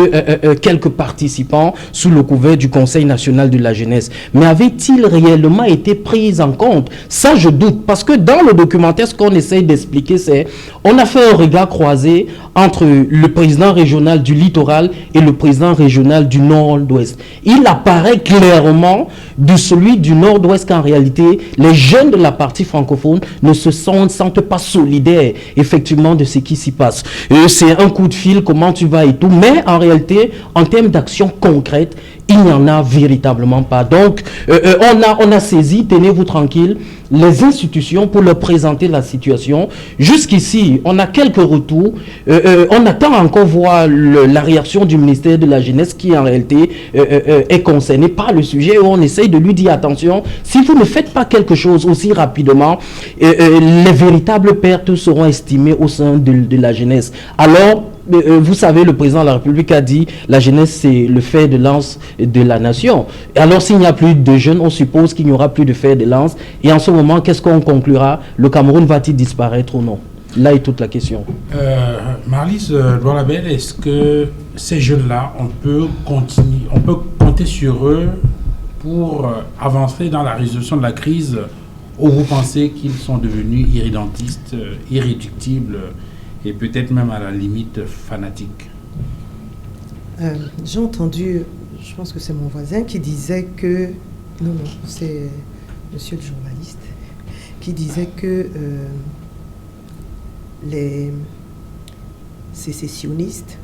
quelques participants sous le couvert du Conseil national de la jeunesse. Mais avait-il réellement été pris en compte? Ça, je doute. Parce que dans le documentaire, ce qu'on essaye d'expliquer, c'est on a fait un regard croisé entre le président régional du littoral et le président régional du nord-ouest. Il apparaît clairement de celui du nord-ouest qu'en réalité, les jeunes de la partie francophone ne se sentent pas solidaires, effectivement, de ce qui s'y passe. C'est un coup de fil, comment tu vas et tout. Mais en réalité, en termes d'action concrète, il n'y en a véritablement pas. Donc, on a saisi, tenez-vous tranquille, les institutions pour leur présenter la situation. Jusqu'ici, on a quelques retours. On attend encore voir la réaction du ministère de la Jeunesse qui, en réalité, est concerné par le sujet. Où on essaye de lui dire, attention, si vous ne faites pas quelque chose aussi rapidement, les véritables pertes seront estimées au sein de la jeunesse. Alors, vous savez, le président de la République a dit la jeunesse, c'est le fer de lance de la nation. Et alors, s'il n'y a plus de jeunes, on suppose qu'il n'y aura plus de fer de lance. Et en ce moment, qu'est-ce qu'on conclura? Le Cameroun va-t-il disparaître ou non? Là est toute la question. Marlys Doualabel, est-ce que ces jeunes-là, on peut compter sur eux pour avancer dans la résolution de la crise, ou vous pensez qu'ils sont devenus irrédentistes, irréductibles et peut-être même à la limite fanatique? J'ai entendu, je pense que c'est mon voisin qui disait que, non, c'est monsieur le journaliste, qui disait que les sécessionnistes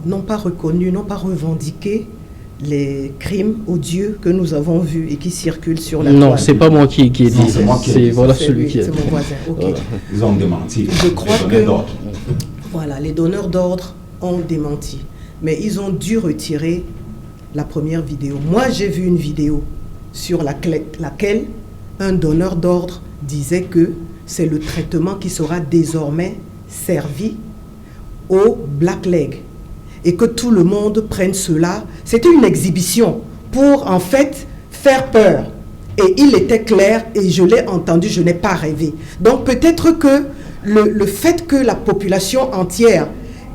n'ont pas reconnu, n'ont pas revendiqué les crimes odieux que nous avons vus et qui circulent sur la toile. Non, c'est pas moi qui ai dit. C'est moi qui ai dit. Voilà celui qui a dit. C'est mon voisin. Okay. Ils ont démenti. Je crois que voilà, les donneurs d'ordre ont démenti, mais ils ont dû retirer la première vidéo. Moi, j'ai vu une vidéo sur laquelle un donneur d'ordre disait que c'est le traitement qui sera désormais servi au Black Leg. Et que tout le monde prenne cela. C'était une exhibition pour, en fait, faire peur. Et il était clair, et je l'ai entendu, je n'ai pas rêvé. Donc peut-être que le fait que la population entière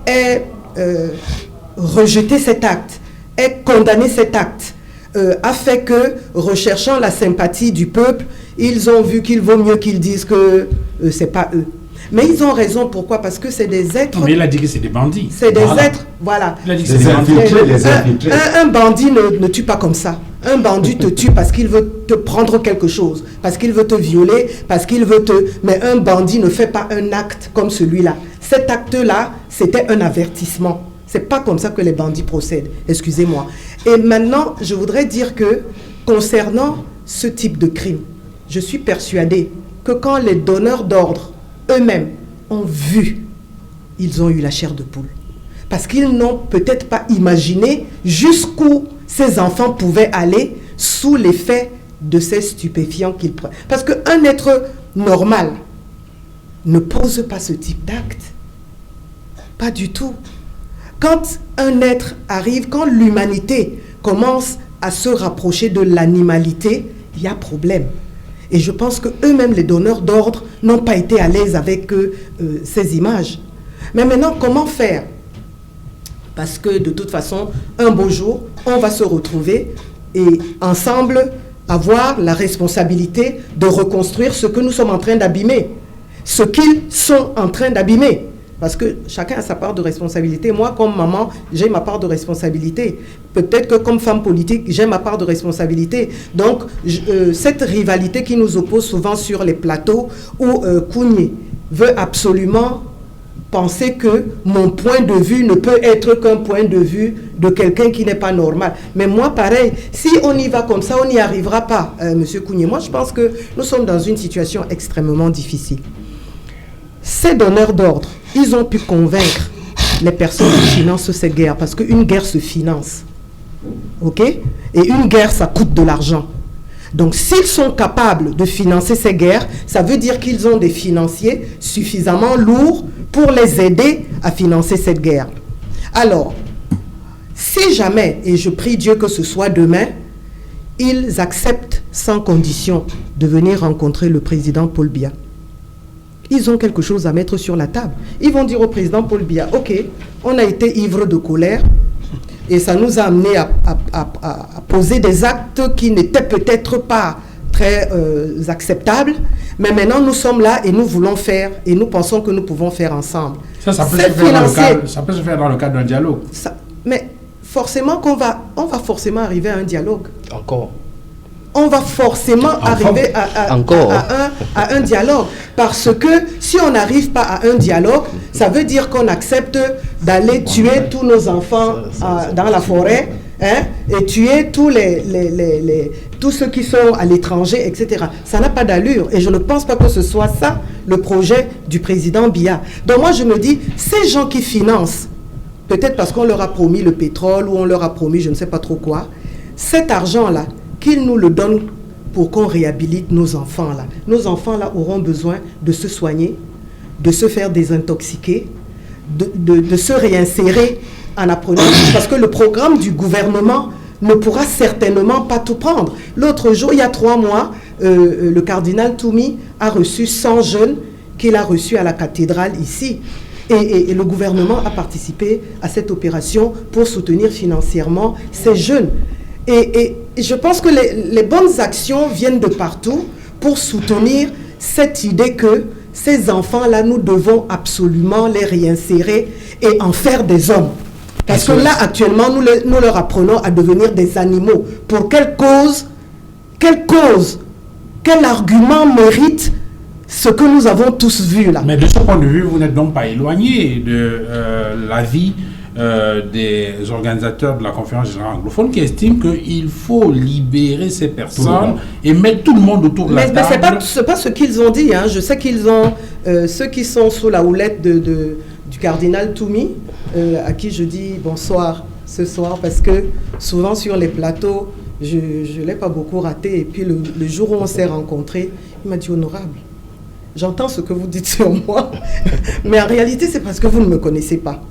ait rejeté cet acte, ait condamné cet acte, a fait que, recherchant la sympathie du peuple, ils ont vu qu'il vaut mieux qu'ils disent que c'est pas eux. Mais ils ont raison, pourquoi? Parce que c'est des êtres... Mais il a dit que c'est des bandits. C'est des êtres, voilà. Il a dit que c'est des bandits. Un bandit ne tue pas comme ça. Un bandit te tue parce qu'il veut te prendre quelque chose, parce qu'il veut te violer, parce qu'il veut te... Mais un bandit ne fait pas un acte comme celui-là. Cet acte-là, c'était un avertissement. C'est pas comme ça que les bandits procèdent, excusez-moi. Et maintenant, je voudrais dire que, concernant ce type de crime, je suis persuadée que quand les donneurs d'ordre eux-mêmes ont vu, ils ont eu la chair de poule. Parce qu'ils n'ont peut-être pas imaginé jusqu'où ces enfants pouvaient aller sous l'effet de ces stupéfiants qu'ils prennent. Parce qu'un être normal ne pose pas ce type d'acte. Pas du tout. Quand un être arrive, quand l'humanité commence à se rapprocher de l'animalité, il y a problème. Et je pense qu'eux-mêmes, les donneurs d'ordre, n'ont pas été à l'aise avec ces images. Mais maintenant, comment faire? Parce que de toute façon, un beau jour, on va se retrouver et ensemble avoir la responsabilité de reconstruire ce que nous sommes en train d'abîmer, ce qu'ils sont en train d'abîmer. Parce que chacun a sa part de responsabilité. Moi, comme maman, j'ai ma part de responsabilité. Peut-être que comme femme politique, j'ai ma part de responsabilité. Donc, cette rivalité qui nous oppose souvent sur les plateaux, où Kougny veut absolument penser que mon point de vue ne peut être qu'un point de vue de quelqu'un qui n'est pas normal. Mais moi, pareil, si on y va comme ça, on n'y arrivera pas, Monsieur Kougny. Moi, je pense que nous sommes dans une situation extrêmement difficile. Ces donneurs d'ordre, ils ont pu convaincre les personnes qui financent cette guerre, parce qu'une guerre se finance. OK? Et une guerre, ça coûte de l'argent. Donc, s'ils sont capables de financer ces guerres, ça veut dire qu'ils ont des financiers suffisamment lourds pour les aider à financer cette guerre. Alors, si jamais, et je prie Dieu que ce soit demain, ils acceptent sans condition de venir rencontrer le président Paul Biya, ils ont quelque chose à mettre sur la table. Ils vont dire au président Paul Biya, OK, on a été ivre de colère et ça nous a amené à poser des actes qui n'étaient peut-être pas très acceptables, mais maintenant nous sommes là et nous voulons faire et nous pensons que nous pouvons faire ensemble. Ça peut se faire dans le cadre d'un dialogue. Mais forcément on va forcément arriver à un dialogue. Encore. On va forcément arriver à un dialogue. Parce que si on n'arrive pas à un dialogue, ça veut dire qu'on accepte d'aller tuer tous nos enfants dans la forêt, hein, et tuer tous ceux qui sont à l'étranger, etc. Ça n'a pas d'allure. Et je ne pense pas que ce soit ça le projet du président Biya. Donc moi je me dis, ces gens qui financent, peut-être parce qu'on leur a promis le pétrole ou on leur a promis je ne sais pas trop quoi, cet argent-là, qu'ils nous le donnent pour qu'on réhabilite nos enfants-là. Nos enfants-là auront besoin de se soigner, de se faire désintoxiquer, de se réinsérer en apprenant. Parce que le programme du gouvernement ne pourra certainement pas tout prendre. L'autre jour, il y a 3 mois, le cardinal Toumi a reçu 100 jeunes qu'il a reçus à la cathédrale ici. Et le gouvernement a participé à cette opération pour soutenir financièrement ces jeunes. Et je pense que les bonnes actions viennent de partout pour soutenir cette idée que ces enfants-là, nous devons absolument les réinsérer et en faire des hommes. Parce que là, actuellement, nous leur apprenons à devenir des animaux. Pour quelle cause, quel argument mérite ce que nous avons tous vu là? Mais de ce point de vue, vous n'êtes donc pas éloigné de l'avis des organisateurs de la conférence générale anglophone qui estiment qu'il faut libérer ces personnes et mettre tout le monde autour de la table. Mais c'est pas ce qu'ils ont dit. Hein. Je sais qu'ils ont, ceux qui sont sous la houlette du cardinal Toumi, à qui je dis bonsoir ce soir, parce que souvent sur les plateaux, je ne l'ai pas beaucoup raté. Et puis le jour où on s'est rencontrés, il m'a dit honorable. J'entends ce que vous dites sur moi, mais en réalité, c'est parce que vous ne me connaissez pas.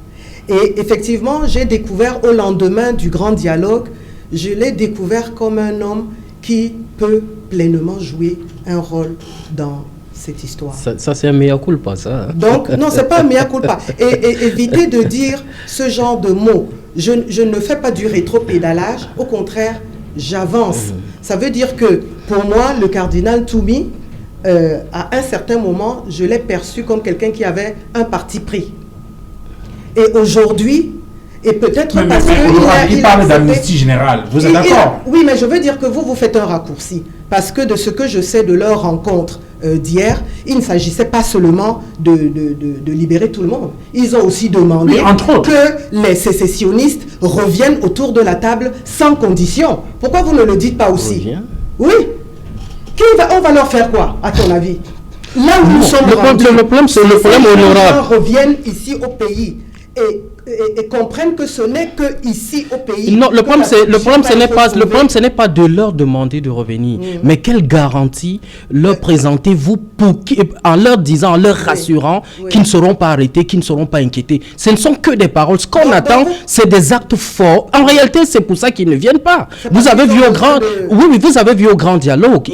Et effectivement, j'ai découvert au lendemain du grand dialogue, je l'ai découvert comme un homme qui peut pleinement jouer un rôle dans cette histoire. Ça c'est un mea culpa, ça. Donc, non, c'est pas un mea culpa. Et évitez de dire ce genre de mots. Je ne fais pas du rétro-pédalage, au contraire, j'avance. Ça veut dire que, pour moi, le cardinal Toumi, à un certain moment, je l'ai perçu comme quelqu'un qui avait un parti pris. Et aujourd'hui, et peut-être parce qu'il parle d'amnistie générale, vous êtes d'accord? Oui, mais je veux dire que vous faites un raccourci. Parce que de ce que je sais de leur rencontre d'hier, il ne s'agissait pas seulement de libérer tout le monde. Ils ont aussi demandé que les sécessionnistes reviennent autour de la table sans condition. Pourquoi vous ne le dites pas aussi? Oui. On va leur faire quoi, à ton avis? Là où nous sommes rendus, le problème, c'est le problème honorable. Reviennent ici au pays. Et et comprennent que ce n'est que ici au pays. Non, le problème ce n'est pas de leur demander de revenir, mais quelle garantie leur présentez-vous en leur disant, en leur rassurant qu'ils ne seront pas arrêtés, qu'ils ne seront pas inquiétés. Ce ne sont que des paroles. Ce qu'on attend, c'est des actes forts. En réalité, c'est pour ça qu'ils ne viennent pas. Vous avez vu vous avez vu au grand dialogue.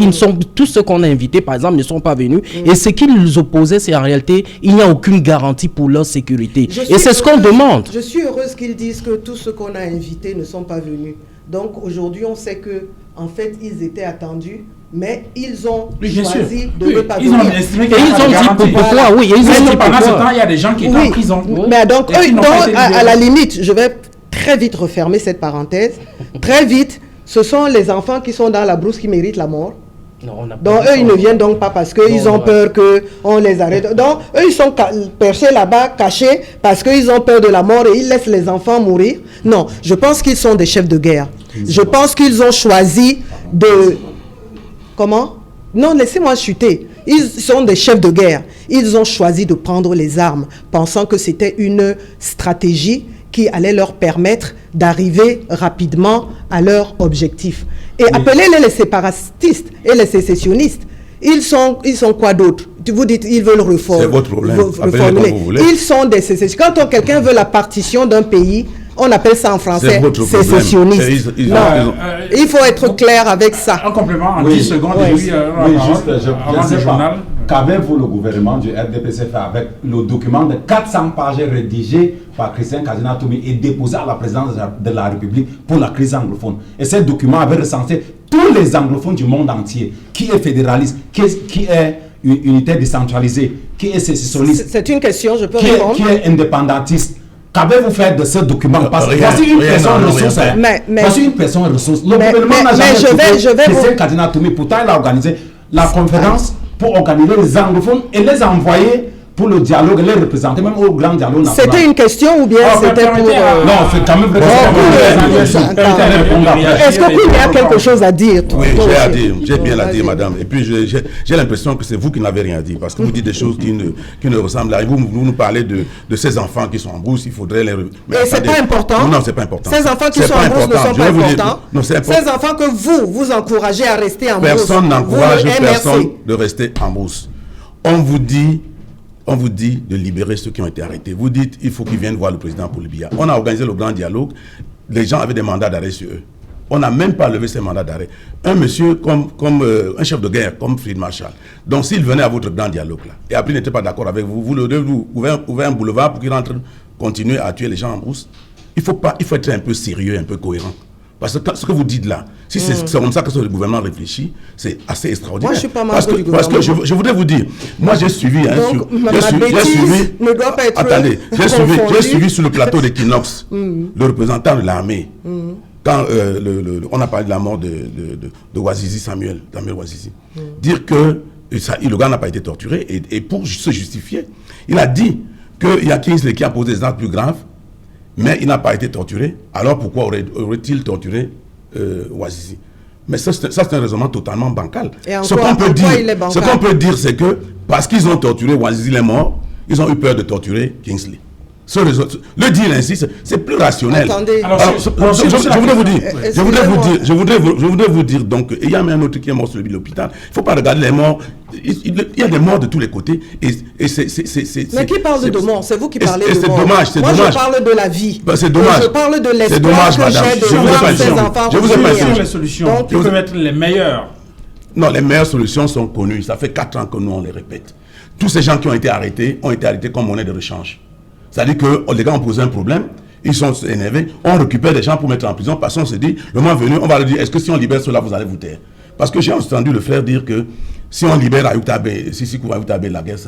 Tous ceux qu'on a invités, par exemple, ne sont pas venus. Et ce qu'ils opposaient, c'est en réalité, il n'y a aucune garantie pour leur sécurité. Et c'est ce qu'on demande. Je suis heureuse qu'ils disent que tous ceux qu'on a invités ne sont pas venus. Donc aujourd'hui, on sait que en fait, ils étaient attendus, mais ils ont choisi de ne pas venir. Ils ont estimé qu'ils ont dit pourquoi. Oui, ils ont dit pendant ce temps, il y a des gens qui étaient en prison. Mais donc, à la limite, je vais très vite refermer cette parenthèse. Très vite, ce sont les enfants qui sont dans la brousse qui méritent la mort. Donc eux, ils ne viennent donc pas parce qu'ils ont peur qu'on les arrête. Donc eux, ils sont perchés là-bas, cachés, parce qu'ils ont peur de la mort et ils laissent les enfants mourir. Non, je pense qu'ils sont des chefs de guerre. Je pense qu'ils ont choisi de... Comment? Non, laissez-moi chuter. Ils sont des chefs de guerre. Ils ont choisi de prendre les armes, pensant que c'était une stratégie qui allait leur permettre d'arriver rapidement à leur objectif. Et appelez-les les séparatistes et les sécessionnistes. Ils sont quoi d'autre? Vous dites ils veulent reformer. C'est votre problème. Appelez-les comme vous voulez. Ils sont des sécessionnistes. Quand quelqu'un veut la partition d'un pays, on appelle ça en français sécessionniste. Il faut être clair avec ça. En complément, en 10 secondes, avant le journal. Qu'avez-vous le gouvernement du RDPC fait avec le document de 400 pages rédigé par Christian Kazina Toumi et déposé à la présidence de la République pour la crise anglophone? Et ce document avait recensé tous les anglophones du monde entier. Qui est fédéraliste, qui est unité décentralisée, qui est sécessionniste. C'est une question, je peux répondre. Qui est indépendantiste. Qu'avez-vous fait de ce document? Parce que voici une personne ressource. Voici une personne ressource. Le gouvernement n'a jamais trouvé Christian Kazina Toumi. Pourtant, il a organisé la conférence pour organiser les anglophones et les envoyer pour le dialogue, les représenter même au grand dialogue national. C'était une question ou bien c'était pour... Non, c'est quand même... Est-ce que vous avez quelque chose à dire? Oui, j'ai bien à dire, madame. Et puis, j'ai l'impression que c'est vous qui n'avez rien dit, parce que vous dites des choses qui ne ressemblent à rien. Vous nous parlez de ces enfants qui sont en brousse, il faudrait les... Mais c'est pas important. Non, c'est pas important. Ces enfants qui sont en brousse ne sont pas importants. Ces enfants que vous encouragez à rester en brousse. Personne n'encourage personne de rester en brousse. On vous dit de libérer ceux qui ont été arrêtés. Vous dites il faut qu'ils viennent voir le président Paul Biya. On a organisé le grand dialogue. Les gens avaient des mandats d'arrêt sur eux. On n'a même pas levé ces mandats d'arrêt. Un monsieur comme un chef de guerre, comme Fried Marshall. Donc s'il venait à votre grand dialogue là, et après il n'était pas d'accord avec vous, vous ouvrez un boulevard pour qu'il rentre, continuer à tuer les gens en brousse. Il faut être un peu sérieux, un peu cohérent. Parce que ce que vous dites là, si c'est comme ça que le gouvernement réfléchit, c'est assez extraordinaire. Moi, je suis pas membre du gouvernement. Parce que je voudrais vous dire, moi j'ai suivi... J'ai suivi sur le plateau d'Equinox le représentant de l'armée. Quand on a parlé de la mort de Ouazizi, Samuel Ouazizi. Dire que le gars n'a pas été torturé, et pour se justifier, il a dit qu'il y a Kingsley qui a posé des actes plus graves, mais il n'a pas été torturé. Alors pourquoi aurait-il torturé Ouazizi? Mais ça, c'est un raisonnement totalement bancal. Ce qu'on peut dire, c'est que parce qu'ils ont torturé Ouazizi, il est mort, ils ont eu peur de torturer Kingsley. Le dire ainsi, c'est plus rationnel. Attendez. Je voudrais vous dire donc, il y a même un autre qui est mort sur l'hôpital. Il ne faut pas regarder les morts. Il y a des morts de tous les côtés. Mais qui parle de mort? C'est vous qui parlez de mort. C'est dommage. Moi, je parle de la vie. C'est dommage. Je parle de l'espoir que j'ai de voir ces enfants. Je vous ai pas dit les solutions qui peuvent être les meilleures. Non, les meilleures solutions sont connues. Ça fait 4 ans que nous, on les répète. Tous ces gens qui ont été arrêtés comme monnaie de rechange. C'est-à-dire que les gars ont posé un problème, ils sont énervés, on récupère des gens pour mettre en prison, parce qu'on se dit, le moment venu, on va leur dire, est-ce que si on libère cela, vous allez vous taire? Parce que j'ai entendu le frère dire que si on libère Ayoub-Tabé, la guerre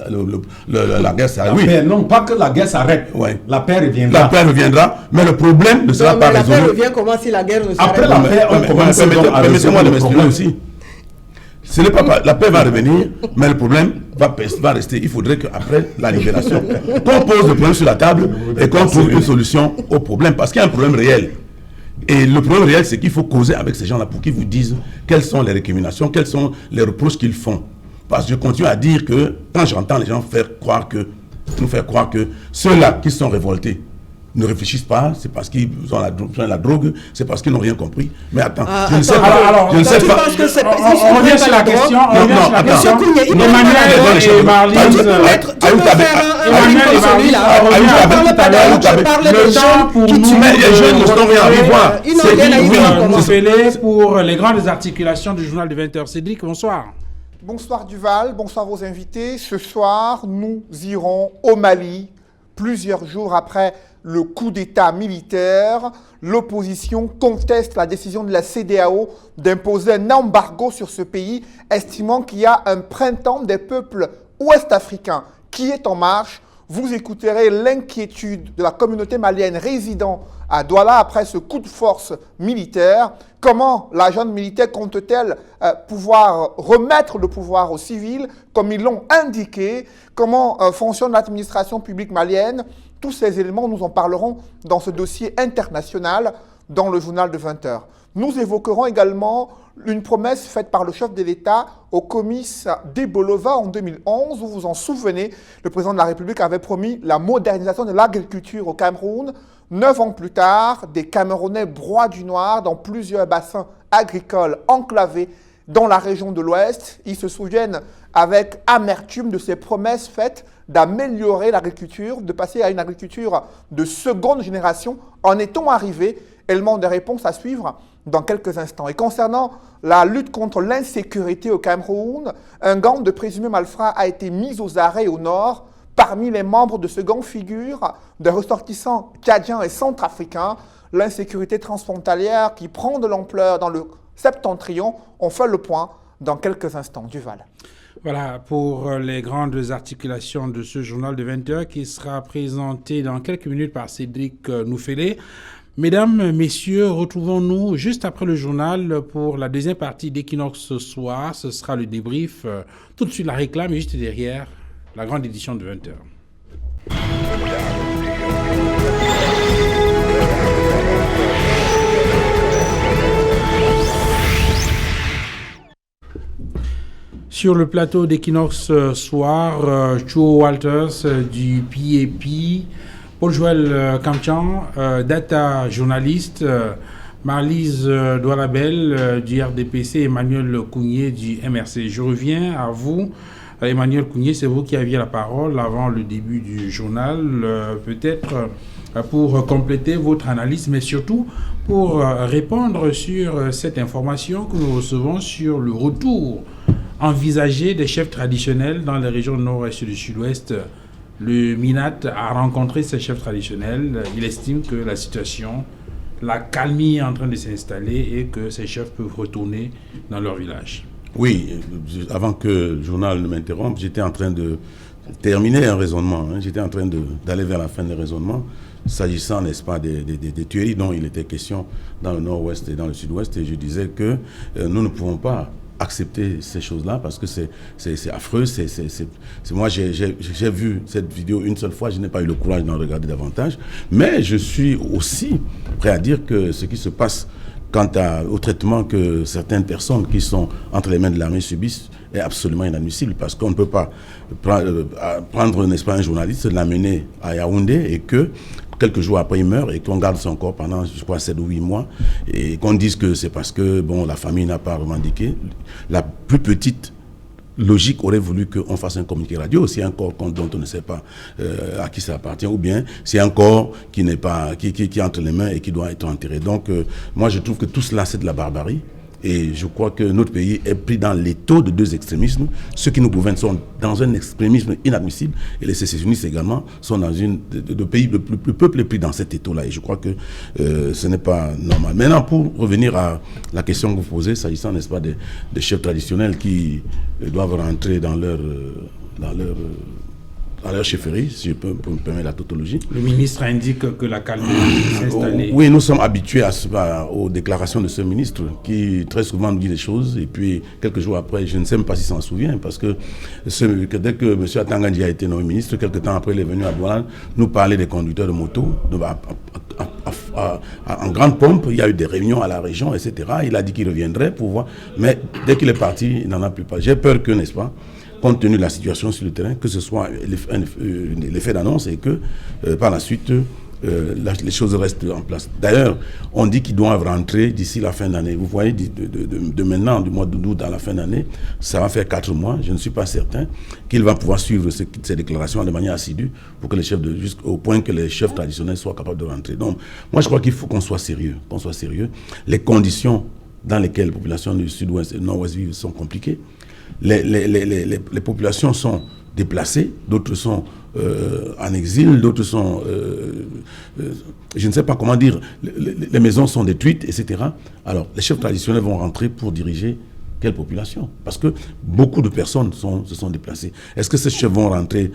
s'arrête. Oui. Non, pas que la guerre s'arrête. Ouais. La paix reviendra. La paix reviendra, mais le problème ne sera pas résolu. La paix revient comment si la guerre ne s'arrête pas? Après la paix, on commence à permettez-moi de m'exprimer aussi. Ce n'est pas, la paix va revenir, mais le problème va rester. Il faudrait qu'après la libération, qu'on pose le problème sur la table et qu'on trouve une solution au problème. Parce qu'il y a un problème réel. Et le problème réel, c'est qu'il faut causer avec ces gens-là pour qu'ils vous disent quelles sont les récriminations, quels sont les reproches qu'ils font. Parce que je continue à dire que quand j'entends les gens nous faire croire que ceux-là qui sont révoltés ne réfléchissent pas, c'est parce qu'ils ont la drogue, c'est parce qu'ils n'ont rien compris. Mais attends, je ne sais attends, pas. alors, je ne sais tu pas. penses que c'est On revient sur la question. Monsieur Kougné, il Emmanuel et Marlise. Je parlais des jeunes qui tuent. Mais les jeunes ne sont rien à voir. Ils n'ont rien à y voir. Nous pour les grandes articulations du journal de 20h. Cédric, bonsoir. Bonsoir Duval, bonsoir vos invités. Ce soir, nous irons au Mali. Plusieurs jours après le coup d'État militaire, l'opposition conteste la décision de la CEDEAO d'imposer un embargo sur ce pays, estimant qu'il y a un printemps des peuples ouest-africains qui est en marche. Vous écouterez l'inquiétude de la communauté malienne résidant à Douala après ce coup de force militaire. Comment la junte militaire compte-t-elle pouvoir remettre le pouvoir aux civils comme ils l'ont indiqué? Comment fonctionne l'administration publique malienne? Tous ces éléments, nous en parlerons dans ce dossier international dans le journal de 20h. Nous évoquerons également une promesse faite par le chef de l'État au comice d'Ebolova en 2011. Vous vous en souvenez, le président de la République avait promis la modernisation de l'agriculture au Cameroun. 9 ans plus tard, des Camerounais broient du noir dans plusieurs bassins agricoles enclavés dans la région de l'Ouest. Ils se souviennent avec amertume de ces promesses faites d'améliorer l'agriculture, de passer à une agriculture de seconde génération. En est-on arrivé? Élément de réponse à suivre dans quelques instants. Et concernant la lutte contre l'insécurité au Cameroun, un gang de présumés malfrats a été mis aux arrêts au nord. Parmi les membres de ce gang figurent des ressortissants tchadiens et centrafricains. L'insécurité transfrontalière qui prend de l'ampleur dans le septentrion. On fait le point dans quelques instants. Duval. Voilà pour les grandes articulations de ce journal de 20h qui sera présenté dans quelques minutes par Cédric Noufélé. Mesdames, messieurs, retrouvons-nous juste après le journal pour la deuxième partie d'Equinox ce soir. Ce sera le débrief. Tout de suite la réclame et juste derrière la grande édition de 20h. Sur le plateau d'Equinox soir, Cho Walters du PAP, Paul-Joël Kamchan, data journaliste, Marlise Doualabel du RDPC, Emmanuel Kougné du MRC. Je reviens à vous, Emmanuel Kougné, c'est vous qui aviez la parole avant le début du journal, peut-être pour compléter votre analyse, mais surtout pour répondre sur cette information que nous recevons sur le retour envisagé des chefs traditionnels dans les régions nord-est et du sud-ouest. Le MINAT a rencontré ces chefs traditionnels. Il estime que la situation, la calmie est en train de s'installer et que ces chefs peuvent retourner dans leur village. Oui, avant que le journal ne m'interrompe, j'étais en train de terminer un raisonnement. J'étais en train d'aller vers la fin des raisonnements, s'agissant, n'est-ce pas, des tueries dont il était question dans le nord-ouest et dans le sud-ouest. Et je disais que nous ne pouvons pas accepter ces choses-là parce que c'est affreux. Moi, j'ai vu cette vidéo une seule fois, je n'ai pas eu le courage d'en regarder davantage, mais je suis aussi prêt à dire que ce qui se passe quant au traitement que certaines personnes qui sont entre les mains de l'armée subissent est absolument inadmissible parce qu'on ne peut pas prendre, n'est-ce pas, un journaliste, l'amener à Yaoundé et que quelques jours après il meurt et qu'on garde son corps pendant, je crois, 7 ou 8 mois et qu'on dise que c'est parce que bon, la famille n'a pas revendiqué. La plus petite logique aurait voulu qu'on fasse un communiqué radio, c'est un corps dont on ne sait pas à qui ça appartient, ou bien c'est un corps qui n'est pas, qui est entre les mains et qui doit être enterré. Donc moi je trouve que tout cela c'est de la barbarie. Et je crois que notre pays est pris dans l'étau de deux extrémismes. Ceux qui nous gouvernent sont dans un extrémisme inadmissible et les sécessionnistes également sont dans le peuple est pris dans cet étau-là. Et je crois que ce n'est pas normal. Maintenant, pour revenir à la question que vous posez, s'agissant, n'est-ce pas, des chefs traditionnels qui doivent rentrer dans leur chefferie, si je peux me permettre la tautologie. Le ministre indique que la calme s'est installée. Oui, nous sommes habitués aux déclarations de ce ministre qui très souvent nous dit des choses et puis quelques jours après, je ne sais même pas s'il s'en souvient parce que dès que M. Atangandji a été nommé ministre, quelques temps après il est venu à Douala nous parler des conducteurs de moto. En grande pompe, il y a eu des réunions à la région, etc. Il a dit qu'il reviendrait pour voir, mais dès qu'il est parti, il n'en a plus pas. J'ai peur que, n'est-ce pas, compte tenu de la situation sur le terrain, que ce soit l'effet d'annonce et que par la suite, les choses restent en place. D'ailleurs, on dit qu'ils doivent rentrer d'ici la fin d'année. Vous voyez, de maintenant, du mois d'août à la fin d'année, ça va faire 4 mois. Je ne suis pas certain qu'il va pouvoir suivre ces déclarations de manière assidue pour que les chefs jusqu'au point que les chefs traditionnels soient capables de rentrer. Donc, moi, je crois qu'il faut qu'on soit sérieux. Les conditions dans lesquelles les populations du sud-ouest et du nord-ouest vivent sont compliquées. Les populations sont déplacées, d'autres sont en exil, d'autres sont, je ne sais pas comment dire, les maisons sont détruites, etc. Alors, les chefs traditionnels vont rentrer pour diriger quelle population? Parce que beaucoup de personnes se sont déplacées. Est-ce que ces chefs vont rentrer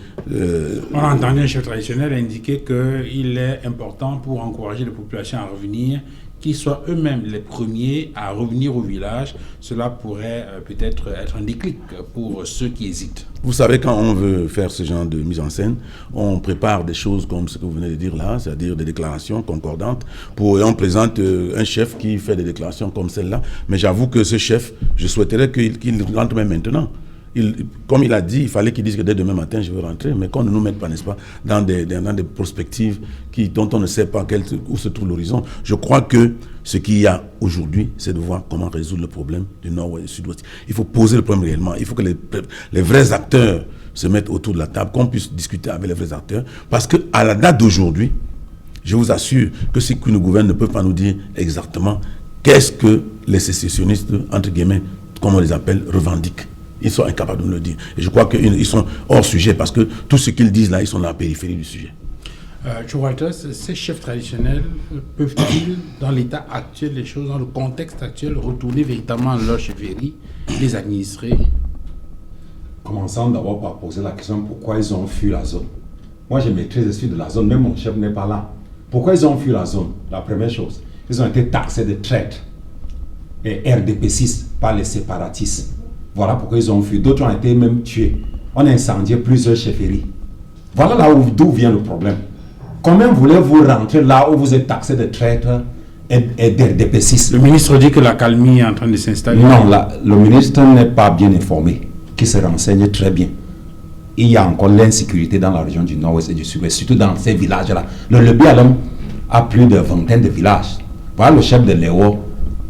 On a entendu un chef traditionnel indiquer qu'il est important pour encourager les populations à revenir, qu'ils soient eux-mêmes les premiers à revenir au village. Cela pourrait peut-être être un déclic pour ceux qui hésitent. Vous savez, quand on veut faire ce genre de mise en scène, on prépare des choses comme ce que vous venez de dire là, c'est-à-dire des déclarations concordantes, et on présente un chef qui fait des déclarations comme celle-là. Mais j'avoue que ce chef, je souhaiterais qu'il rentre même maintenant. Comme il a dit, il fallait qu'il dise que dès demain matin, je veux rentrer, mais qu'on ne nous mette pas, n'est-ce pas, dans des perspectives dont on ne sait pas où se trouve l'horizon. Je crois que ce qu'il y a aujourd'hui, c'est de voir comment résoudre le problème du nord-ouest et du sud-ouest. Il faut poser le problème réellement. Il faut que les vrais acteurs se mettent autour de la table, qu'on puisse discuter avec les vrais acteurs, parce qu'à la date d'aujourd'hui, je vous assure que ceux qui nous gouvernent ne peuvent pas nous dire exactement qu'est-ce que les sécessionnistes, entre guillemets, comme on les appelle, revendiquent. Ils sont incapables de me le dire. Et je crois qu'ils sont hors sujet parce que tout ce qu'ils disent là, ils sont dans la périphérie du sujet. Walter, ces chefs traditionnels peuvent-ils, dans l'état actuel des choses, dans le contexte actuel, retourner véritablement à leur chefferie, les administrer? Commençons d'abord par poser la question pourquoi ils ont fui la zone. Moi, je maîtrise le sud de la zone, même mon chef n'est pas là. Pourquoi ils ont fui la zone? La première chose, ils ont été taxés de traîtres et RDP6 par les séparatistes. Voilà pourquoi ils ont fui. D'autres ont été même tués. On a incendié plusieurs chefferies. Voilà là d'où vient le problème. Comment voulez-vous rentrer là où vous êtes taxé de traîtres et d'RDP6? Le ministre dit que la calmie est en train de s'installer. Non, le ministre n'est pas bien informé, qui se renseigne très bien. Il y a encore l'insécurité dans la région du nord-ouest et du sud-ouest, surtout dans ces villages-là. Le Lebialem a plus de vingtaine de villages. Voilà le chef de Léo.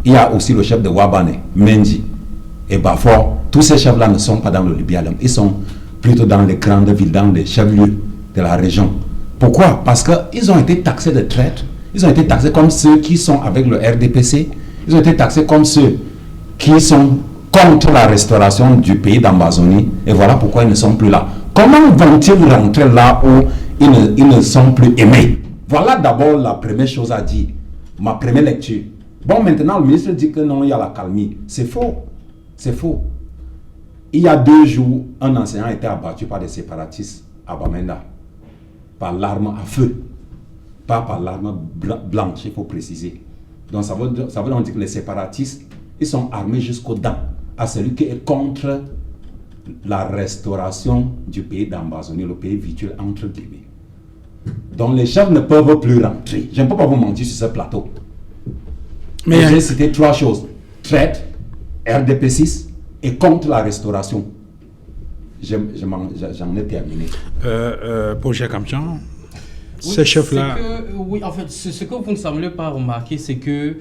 Il y a aussi le chef de Wabane, Menji et Bafor. Tous ces chefs-là ne sont pas dans le Libyalem. Ils sont plutôt dans les grandes villes, dans les chefs-lieux de la région. Pourquoi? Parce qu'ils ont été taxés de traîtres. Ils ont été taxés comme ceux qui sont avec le RDPC. Ils ont été taxés comme ceux qui sont contre la restauration du pays d'Ambazonie. Et voilà pourquoi ils ne sont plus là. Comment vont-ils rentrer là où ils ne sont plus aimés? Voilà d'abord la première chose à dire. Ma première lecture. Bon, maintenant, le ministre dit que non, il y a la calmie. C'est faux. C'est faux. Il y a 2 jours, un enseignant a été abattu par des séparatistes à Bamenda, par l'arme à feu, pas par l'arme blanche, il faut préciser. Donc ça veut dire que les séparatistes, ils sont armés jusqu'aux dents à celui qui est contre la restauration du pays d'Ambazonie, le pays virtuel entre guillemets. Donc les chefs ne peuvent plus rentrer. Je ne peux pas vous mentir sur ce plateau. Mais j'ai cité 3 choses. Traite, RDP6 et contre la restauration. J'en ai terminé. Pour Jacques Kamchan, ces chefs-là... Oui, en fait, ce que vous ne semblez pas remarquer, c'est que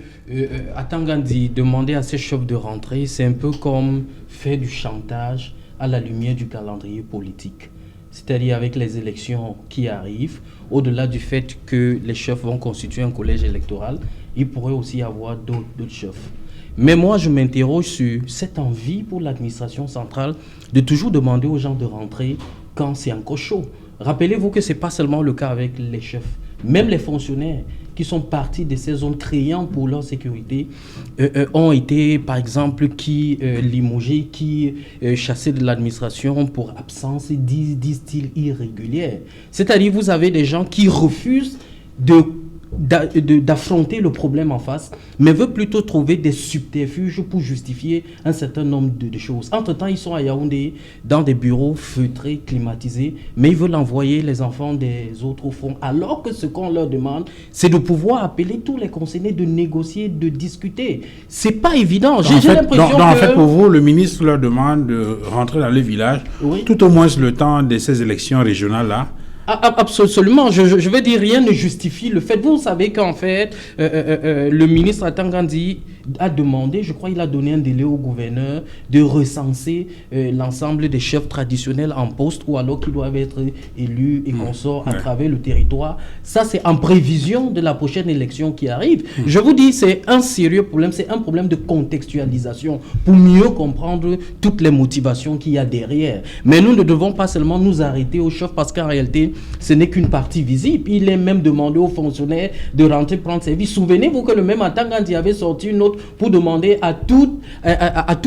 à Tangandi, demander à ces chefs de rentrer, c'est un peu comme faire du chantage à la lumière du calendrier politique. C'est-à-dire avec les élections qui arrivent, au-delà du fait que les chefs vont constituer un collège électoral, il pourrait aussi y avoir d'autres chefs. Mais moi, je m'interroge sur cette envie pour l'administration centrale de toujours demander aux gens de rentrer quand c'est encore chaud. Rappelez-vous que ce n'est pas seulement le cas avec les chefs. Même les fonctionnaires qui sont partis de ces zones créant pour leur sécurité ont été, par exemple, limogés, chassés de l'administration pour absence, disent-ils, irrégulière. C'est-à-dire, vous avez des gens qui refusent d'affronter le problème en face, mais veut plutôt trouver des subterfuges pour justifier un certain nombre de choses. Entre-temps, ils sont à Yaoundé, dans des bureaux feutrés, climatisés, mais ils veulent envoyer les enfants des autres au front, alors que ce qu'on leur demande, c'est de pouvoir appeler tous les concernés, de négocier, de discuter. C'est pas évident. J'ai l'impression que... En fait, pour vous, le ministre leur demande de rentrer dans le village, oui, tout au moins le temps de ces élections régionales-là, Absolument, je veux dire, rien ne justifie le fait. Vous savez qu'en fait, le ministre Atangandi a demandé, je crois il a donné un délai au gouverneur de recenser l'ensemble des chefs traditionnels en poste ou alors qui doivent être élus et consorts à travers le territoire. Ça, c'est en prévision de la prochaine élection qui arrive. Je vous dis, c'est un sérieux problème, c'est un problème de contextualisation pour mieux comprendre toutes les motivations qu'il y a derrière. Mais nous ne devons pas seulement nous arrêter aux chefs parce qu'en réalité, ce n'est qu'une partie visible. Il est même demandé aux fonctionnaires de rentrer prendre service. Souvenez-vous que le même Atangandi avait sorti une note pour demander à tous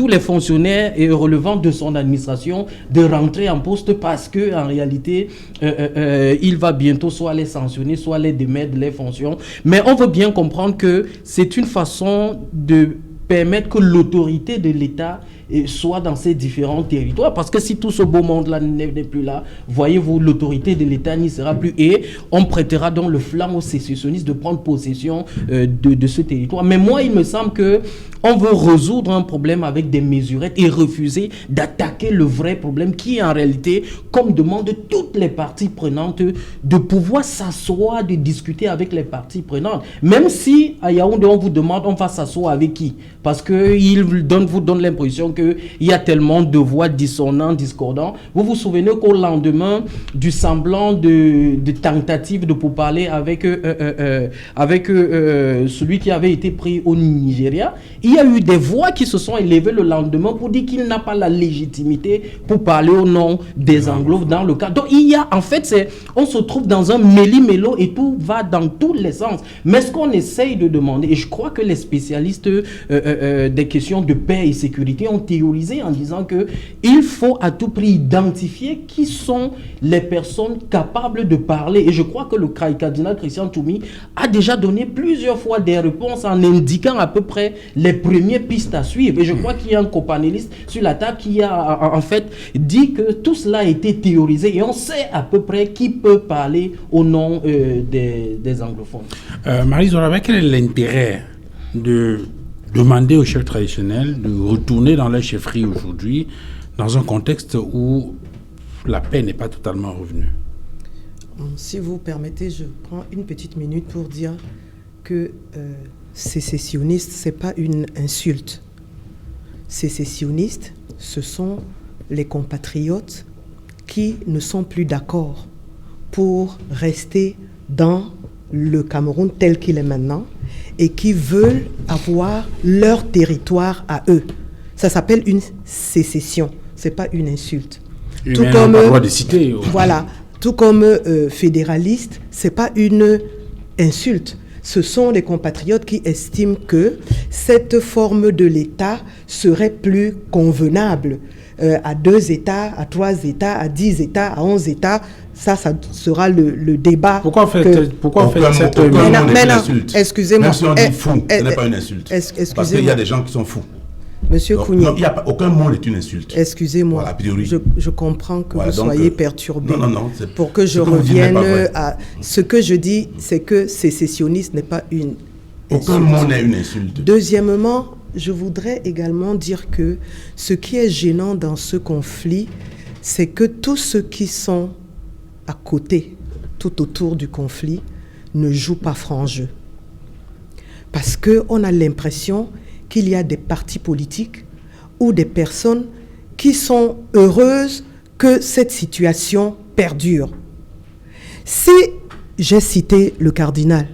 les fonctionnaires relevant de son administration de rentrer en poste parce que en réalité, il va bientôt soit les sanctionner, soit les démettre de les fonctions. Mais on veut bien comprendre que c'est une façon de permettre que l'autorité de l'État soit dans ces différents territoires. Parce que si tout ce beau monde-là n'est plus là, voyez-vous, l'autorité de l'État n'y sera plus. Et on prêtera donc le flanc aux sécessionnistes de prendre possession de ce territoire. Mais moi, il me semble que on veut résoudre un problème avec des mesurettes et refuser d'attaquer le vrai problème qui est en réalité, comme demandent toutes les parties prenantes, de pouvoir s'asseoir, de discuter avec les parties prenantes. Même si à Yaoundé, on vous demande, on va s'asseoir avec qui? Parce qu'ils vous donnent l'impression qu'il y a tellement de voix dissonantes, discordantes. Vous vous souvenez qu'au lendemain du semblant de tentative de pourparler avec celui qui avait été pris au Nigeria, il y a eu des voix qui se sont élevées le lendemain pour dire qu'il n'a pas la légitimité pour parler au nom des Anglo dans le cas. Donc il y a, en fait, on se trouve dans un méli-mélo et tout va dans tous les sens. Mais ce qu'on essaye de demander, et je crois que les spécialistes des questions de paix et sécurité ont théorisé en disant que il faut à tout prix identifier qui sont les personnes capables de parler. Et je crois que le cardinal Christian Toumi a déjà donné plusieurs fois des réponses en indiquant à peu près les premières pistes à suivre. Et je crois qu'il y a un copanéliste sur la table qui a en fait dit que tout cela a été théorisé et on sait à peu près qui peut parler au nom des anglophones. Marie Zoraba, quel est l'intérêt de demander aux chefs traditionnels de retourner dans leur chefferie aujourd'hui dans un contexte où la paix n'est pas totalement revenue? Si vous permettez, je prends une petite minute pour dire que sécessionniste, ce n'est pas une insulte. Sécessionnistes, ce sont les compatriotes qui ne sont plus d'accord pour rester dans le Cameroun tel qu'il est maintenant et qui veulent avoir leur territoire à eux. Ça s'appelle une sécession, ce n'est pas une insulte. Tout comme pas le droit de citer. Voilà, tout comme fédéraliste, ce n'est pas une insulte. Ce sont les compatriotes qui estiment que cette forme de l'État serait plus convenable à 2 États, à 3 États, à 10 États, à 11 États. Ça sera le débat. Pourquoi faites cette insulte? Excusez-moi. Même si on dit fou, ce n'est pas une insulte. Parce qu'il y a des gens qui sont fous. Monsieur Kouni. Non, aucun mot n'est une insulte. Excusez-moi. Voilà, a priori. Je comprends que vous soyez perturbé. Non. Pour que je revienne à ce que je dis, c'est que sécessionniste n'est pas une insulte. Aucun mot n'est une insulte. Deuxièmement, je voudrais également dire que ce qui est gênant dans ce conflit, c'est que tous ceux qui sont à côté, tout autour du conflit, ne jouent pas franc jeu. Parce qu'on a l'impression qu'il y a des partis politiques ou des personnes qui sont heureuses que cette situation perdure. Si j'ai cité le cardinal,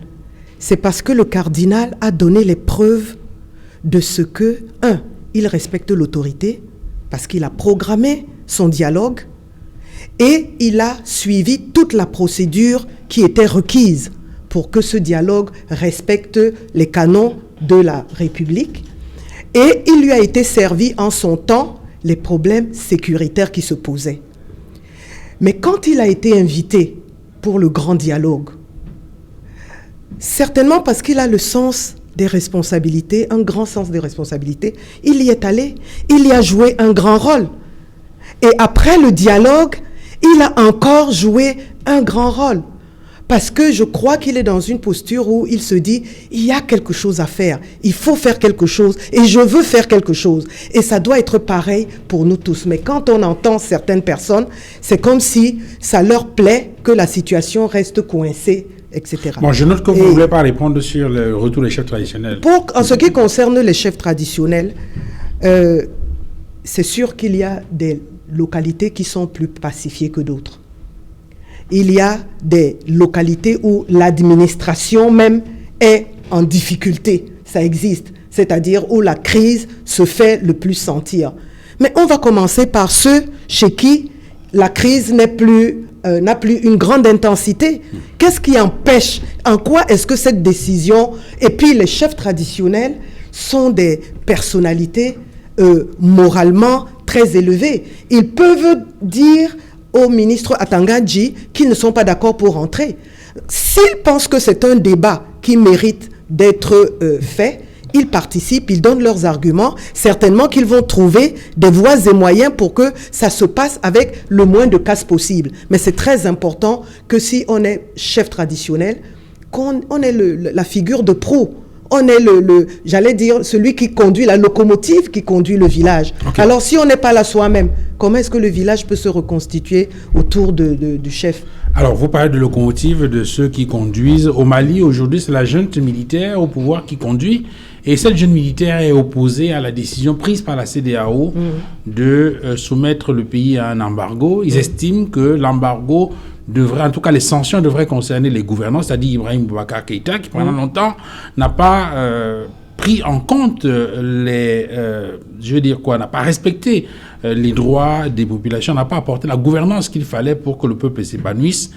c'est parce que le cardinal a donné les preuves de ce que, il respecte l'autorité, parce qu'il a programmé son dialogue et il a suivi toute la procédure qui était requise pour que ce dialogue respecte les canons de la République, et il lui a été servi en son temps les problèmes sécuritaires qui se posaient. Mais quand il a été invité pour le grand dialogue, certainement parce qu'il a le sens des responsabilités, un grand sens des responsabilités, il y est allé, il y a joué un grand rôle. Et après le dialogue, il a encore joué un grand rôle. Parce que je crois qu'il est dans une posture où il se dit, il y a quelque chose à faire, il faut faire quelque chose, et je veux faire quelque chose. Et ça doit être pareil pour nous tous. Mais quand on entend certaines personnes, c'est comme si ça leur plaît que la situation reste coincée, etc. Bon, je note que vous ne voulez pas répondre sur le retour des chefs traditionnels. En ce qui concerne les chefs traditionnels, c'est sûr qu'il y a des localités qui sont plus pacifiées que d'autres. Il y a des localités où l'administration même est en difficulté. Ça existe. C'est-à-dire où la crise se fait le plus sentir. Mais on va commencer par ceux chez qui la crise n'a plus une grande intensité. Qu'est-ce qui empêche? En quoi est-ce que cette décision... Et puis les chefs traditionnels sont des personnalités moralement très élevées. Ils peuvent dire au ministre Atangadji qu'ils ne sont pas d'accord pour rentrer. S'ils pensent que c'est un débat qui mérite d'être fait, ils participent, ils donnent leurs arguments. Certainement qu'ils vont trouver des voies et moyens pour que ça se passe avec le moins de casse possible. Mais c'est très important que si on est chef traditionnel, qu'on ait la figure de proue. On est j'allais dire, celui qui conduit la locomotive, qui conduit le village. Okay. Alors, si on n'est pas là soi-même, comment est-ce que le village peut se reconstituer autour du chef? Alors, vous parlez de locomotive, de ceux qui conduisent. Au Mali, aujourd'hui, c'est la junte militaire au pouvoir qui conduit. Et cette junte militaire est opposée à la décision prise par la CEDEAO de soumettre le pays à un embargo. Ils estiment que l'embargo devrait, en tout cas les sanctions devraient concerner les gouvernants, c'est-à-dire Ibrahim Boubacar Keïta, qui pendant longtemps n'a pas pris en compte n'a pas respecté les droits des populations, n'a pas apporté la gouvernance qu'il fallait pour que le peuple s'épanouisse.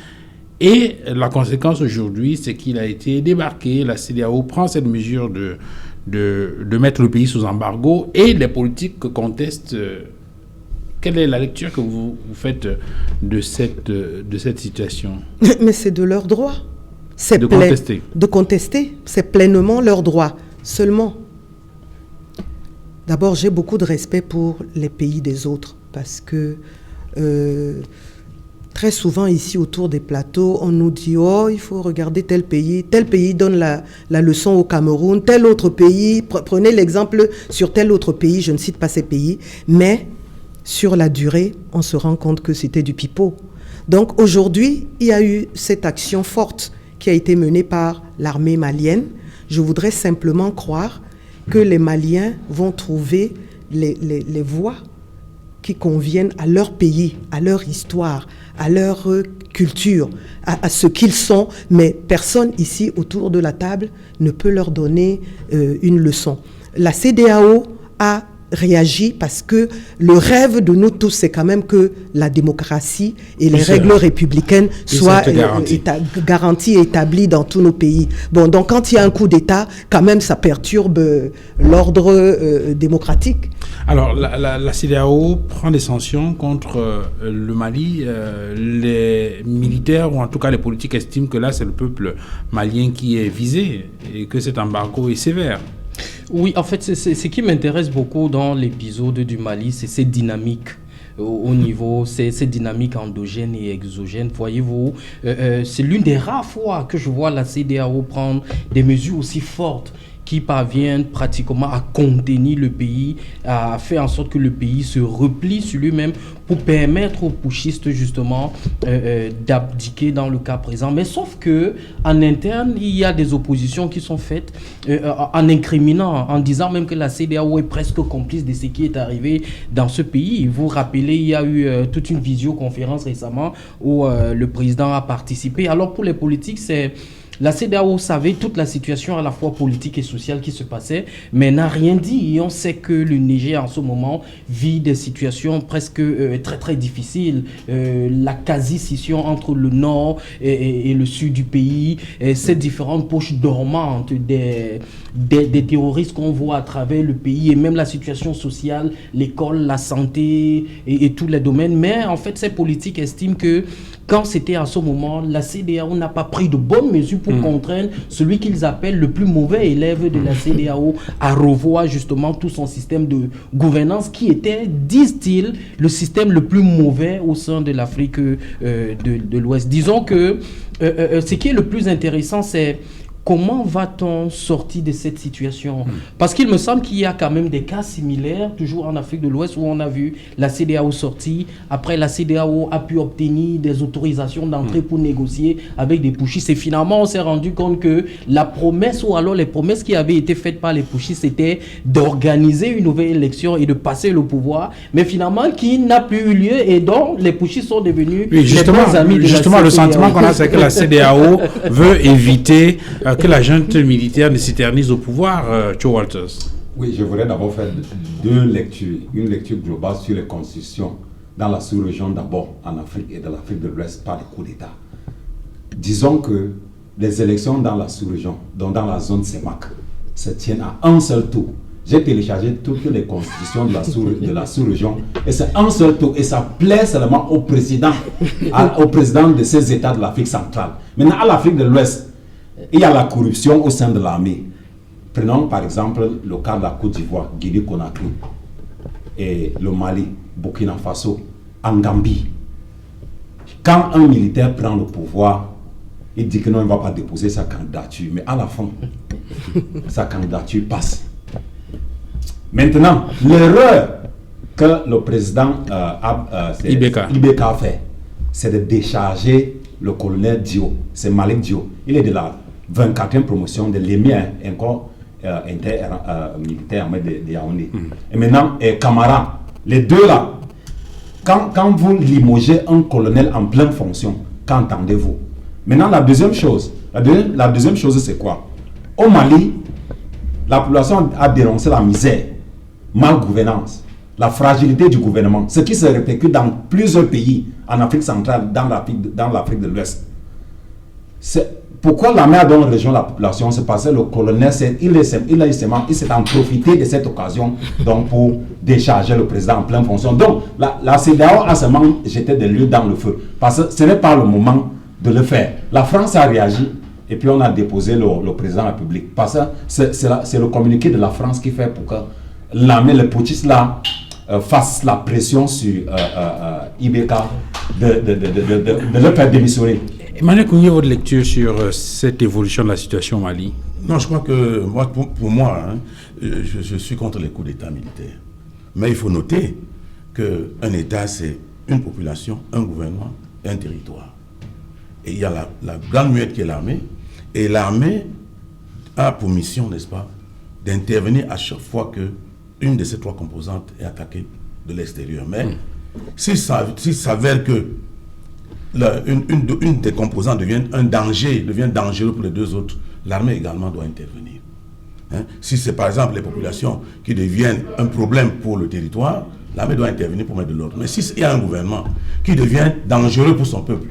Et la conséquence aujourd'hui, c'est qu'il a été débarqué. La CEDEAO prend cette mesure de mettre le pays sous embargo et les politiques contestent. Quelle est la lecture que vous faites de cette situation? Mais c'est de leur droit. De contester. De contester. C'est pleinement leur droit. Seulement, d'abord, j'ai beaucoup de respect pour les pays des autres parce que très souvent ici autour des plateaux, on nous dit « Oh, il faut regarder tel pays donne la leçon au Cameroun, tel autre pays, prenez l'exemple sur tel autre pays, je ne cite pas ces pays, mais... » Sur la durée, on se rend compte que c'était du pipeau. Donc aujourd'hui, il y a eu cette action forte qui a été menée par l'armée malienne. Je voudrais simplement croire que les Maliens vont trouver les voies qui conviennent à leur pays, à leur histoire, à leur culture, à ce qu'ils sont. Mais personne ici autour de la table ne peut leur donner une leçon. La CEDEAO a réagit parce que le rêve de nous tous, c'est quand même que la démocratie et les règles républicaines soient garanties et établies dans tous nos pays. Bon, donc quand il y a un coup d'État, quand même, ça perturbe l'ordre démocratique. Alors, la CEDEAO prend des sanctions contre le Mali. Les militaires, ou en tout cas les politiques, estiment que là, c'est le peuple malien qui est visé et que cet embargo est sévère. Oui, en fait, ce qui m'intéresse beaucoup dans l'épisode du Mali, c'est cette dynamique au niveau, ces dynamiques endogènes et exogènes. Voyez-vous, c'est l'une des rares fois que je vois la CEDEAO prendre des mesures aussi fortes qui parviennent pratiquement à contenir le pays, à faire en sorte que le pays se replie sur lui-même pour permettre aux putschistes justement d'abdiquer dans le cas présent. Mais sauf que en interne, il y a des oppositions qui sont faites en incriminant, en disant même que la CEDEAO est presque complice de ce qui est arrivé dans ce pays. Vous vous rappelez, il y a eu toute une visioconférence récemment où le président a participé. Alors pour les politiques, c'est... La CEDEAO savait toute la situation à la fois politique et sociale qui se passait, mais n'a rien dit. Et on sait que le Niger en ce moment vit des situations presque très très difficiles. La quasi-scission entre le nord et le sud du pays, ces différentes poches dormantes des terroristes qu'on voit à travers le pays, et même la situation sociale, l'école, la santé et tous les domaines. Mais en fait, ces politiques estiment que quand c'était à ce moment, la CEDEAO n'a pas pris de bonnes mesures pour contraindre celui qu'ils appellent le plus mauvais élève de la CEDEAO à revoir justement tout son système de gouvernance qui était, disent-ils, le système le plus mauvais au sein de l'Afrique de l'Ouest. Disons que ce qui est le plus intéressant, c'est comment va-t-on sortir de cette situation? Parce qu'il me semble qu'il y a quand même des cas similaires, toujours en Afrique de l'Ouest, où on a vu la CEDEAO sortir. Après, la CEDEAO a pu obtenir des autorisations d'entrée pour négocier avec des putschistes. Et finalement, on s'est rendu compte que la promesse, ou alors les promesses qui avaient été faites par les putschistes, c'était d'organiser une nouvelle élection et de passer le pouvoir. Mais finalement, qui n'a plus eu lieu et dont les putschistes sont devenus les bons amis de la CEDEAO. Justement, le sentiment qu'on a, c'est que la CEDEAO veut éviter que la junte militaire ne s'éternise au pouvoir, Joe Walters. Oui, je voudrais d'abord faire deux lectures. Une lecture globale sur les constitutions dans la sous-région d'abord, en Afrique et dans l'Afrique de l'Ouest par les coups d'État. Disons que les élections dans la sous-région, donc dans la zone CEMAC, se tiennent à un seul tour. J'ai téléchargé toutes les constitutions de la sous-région et c'est un seul tour et ça plaît seulement au président de ces États de l'Afrique centrale. Maintenant, à l'Afrique de l'Ouest, il y a la corruption au sein de l'armée. Prenons par exemple le cas de la Côte d'Ivoire, Guinée-Conakry, et le Mali, Burkina Faso, en Gambie. Quand un militaire prend le pouvoir, il dit que non, il ne va pas déposer sa candidature. Mais à la fin, sa candidature passe. Maintenant, l'erreur que le président Ibeka a fait, c'est de décharger le colonel Dio, c'est Malik Dio. Il est de la 24e promotion de l'émir encore militaire de Yaoundé. Et maintenant, Camara, les deux là, quand vous limogez un colonel en pleine fonction, qu'entendez-vous? Maintenant, la deuxième chose, c'est quoi? Au Mali, la population a dénoncé la misère, mal-gouvernance, la fragilité du gouvernement, ce qui se répercute dans plusieurs pays en Afrique centrale, dans l'Afrique de l'Ouest. Pourquoi l'armée a donné région la population? C'est parce que le colonel il s'est en profité de cette occasion donc, pour décharger le président en pleine fonction. Donc la CEDEAO a seulement jeté de l'huile dans le feu parce que ce n'est pas le moment de le faire. La France a réagi et puis on a déposé le président de la République parce que c'est le communiqué de la France qui fait pour que l'armée, les putschistes là, fasse la pression sur Ibeka de le faire démissionner. Emmanuel Kounié, votre lecture sur cette évolution de la situation au Mali? Non, je crois que pour moi, je suis contre les coups d'État militaires. Mais il faut noter qu'un État, c'est une population, un gouvernement et un territoire. Et il y a la grande muette qui est l'armée. Et l'armée a pour mission, n'est-ce pas, d'intervenir à chaque fois qu'une de ces trois composantes est attaquée de l'extérieur. Mais s'il s'avère que une des composantes devient dangereux pour les deux autres, l'armée également doit intervenir. Si c'est par exemple les populations qui deviennent un problème pour le territoire, l'armée doit intervenir pour mettre de l'ordre. Mais s'il y a un gouvernement qui devient dangereux pour son peuple,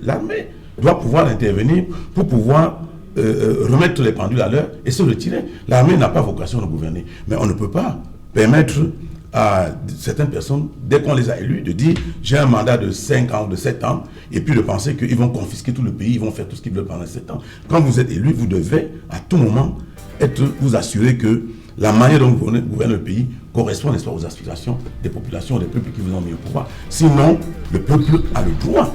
l'armée doit pouvoir intervenir pour pouvoir remettre les pendules à l'heure et se retirer. L'armée n'a pas vocation de gouverner. Mais on ne peut pas permettre à certaines personnes, dès qu'on les a élus, de dire j'ai un mandat de 5 ans ou de 7 ans, et puis de penser qu'ils vont confisquer tout le pays, ils vont faire tout ce qu'ils veulent pendant 7 ans. Quand vous êtes élu, vous devez à tout moment vous assurer que la manière dont vous gouvernez le pays correspond, n'est-ce pas, aux aspirations des populations, des peuples qui vous ont mis au pouvoir. Sinon, le peuple a le droit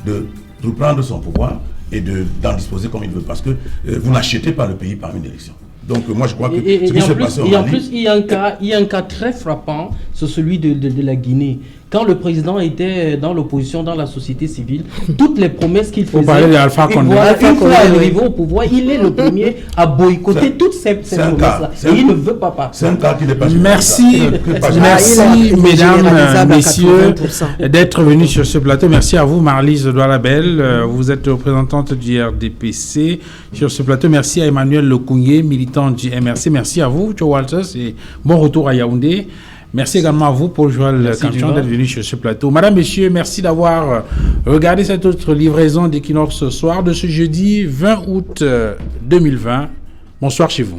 de reprendre son pouvoir et d'en disposer comme il veut, parce que vous n'achetez pas le pays par une élection. Donc moi je crois que ce qui se passe au Mali... en plus, il y a un cas très frappant, c'est celui de la Guinée. Quand le président était dans l'opposition, dans la société civile, toutes les promesses qu'il faisait, une fois arrivé au pouvoir, il est le premier à boycotter toutes ces promesses-là. Et il ne veut pas partir. C'est un cas qui n'est pas... Merci, mesdames, messieurs, d'être venus sur ce plateau. Merci à vous, Marlise Doualabel. Vous êtes représentante du RDPC sur ce plateau. Merci à Emmanuel Lekounié, militant du MRC. Merci à vous, Joe Walters, et bon retour à Yaoundé. Merci également à vous, Paul-Joël Kamchon, d'être venu sur ce plateau. Madame, messieurs, merci d'avoir regardé cette autre livraison d'Equinox ce soir de ce jeudi 20 août 2020. Bonsoir chez vous.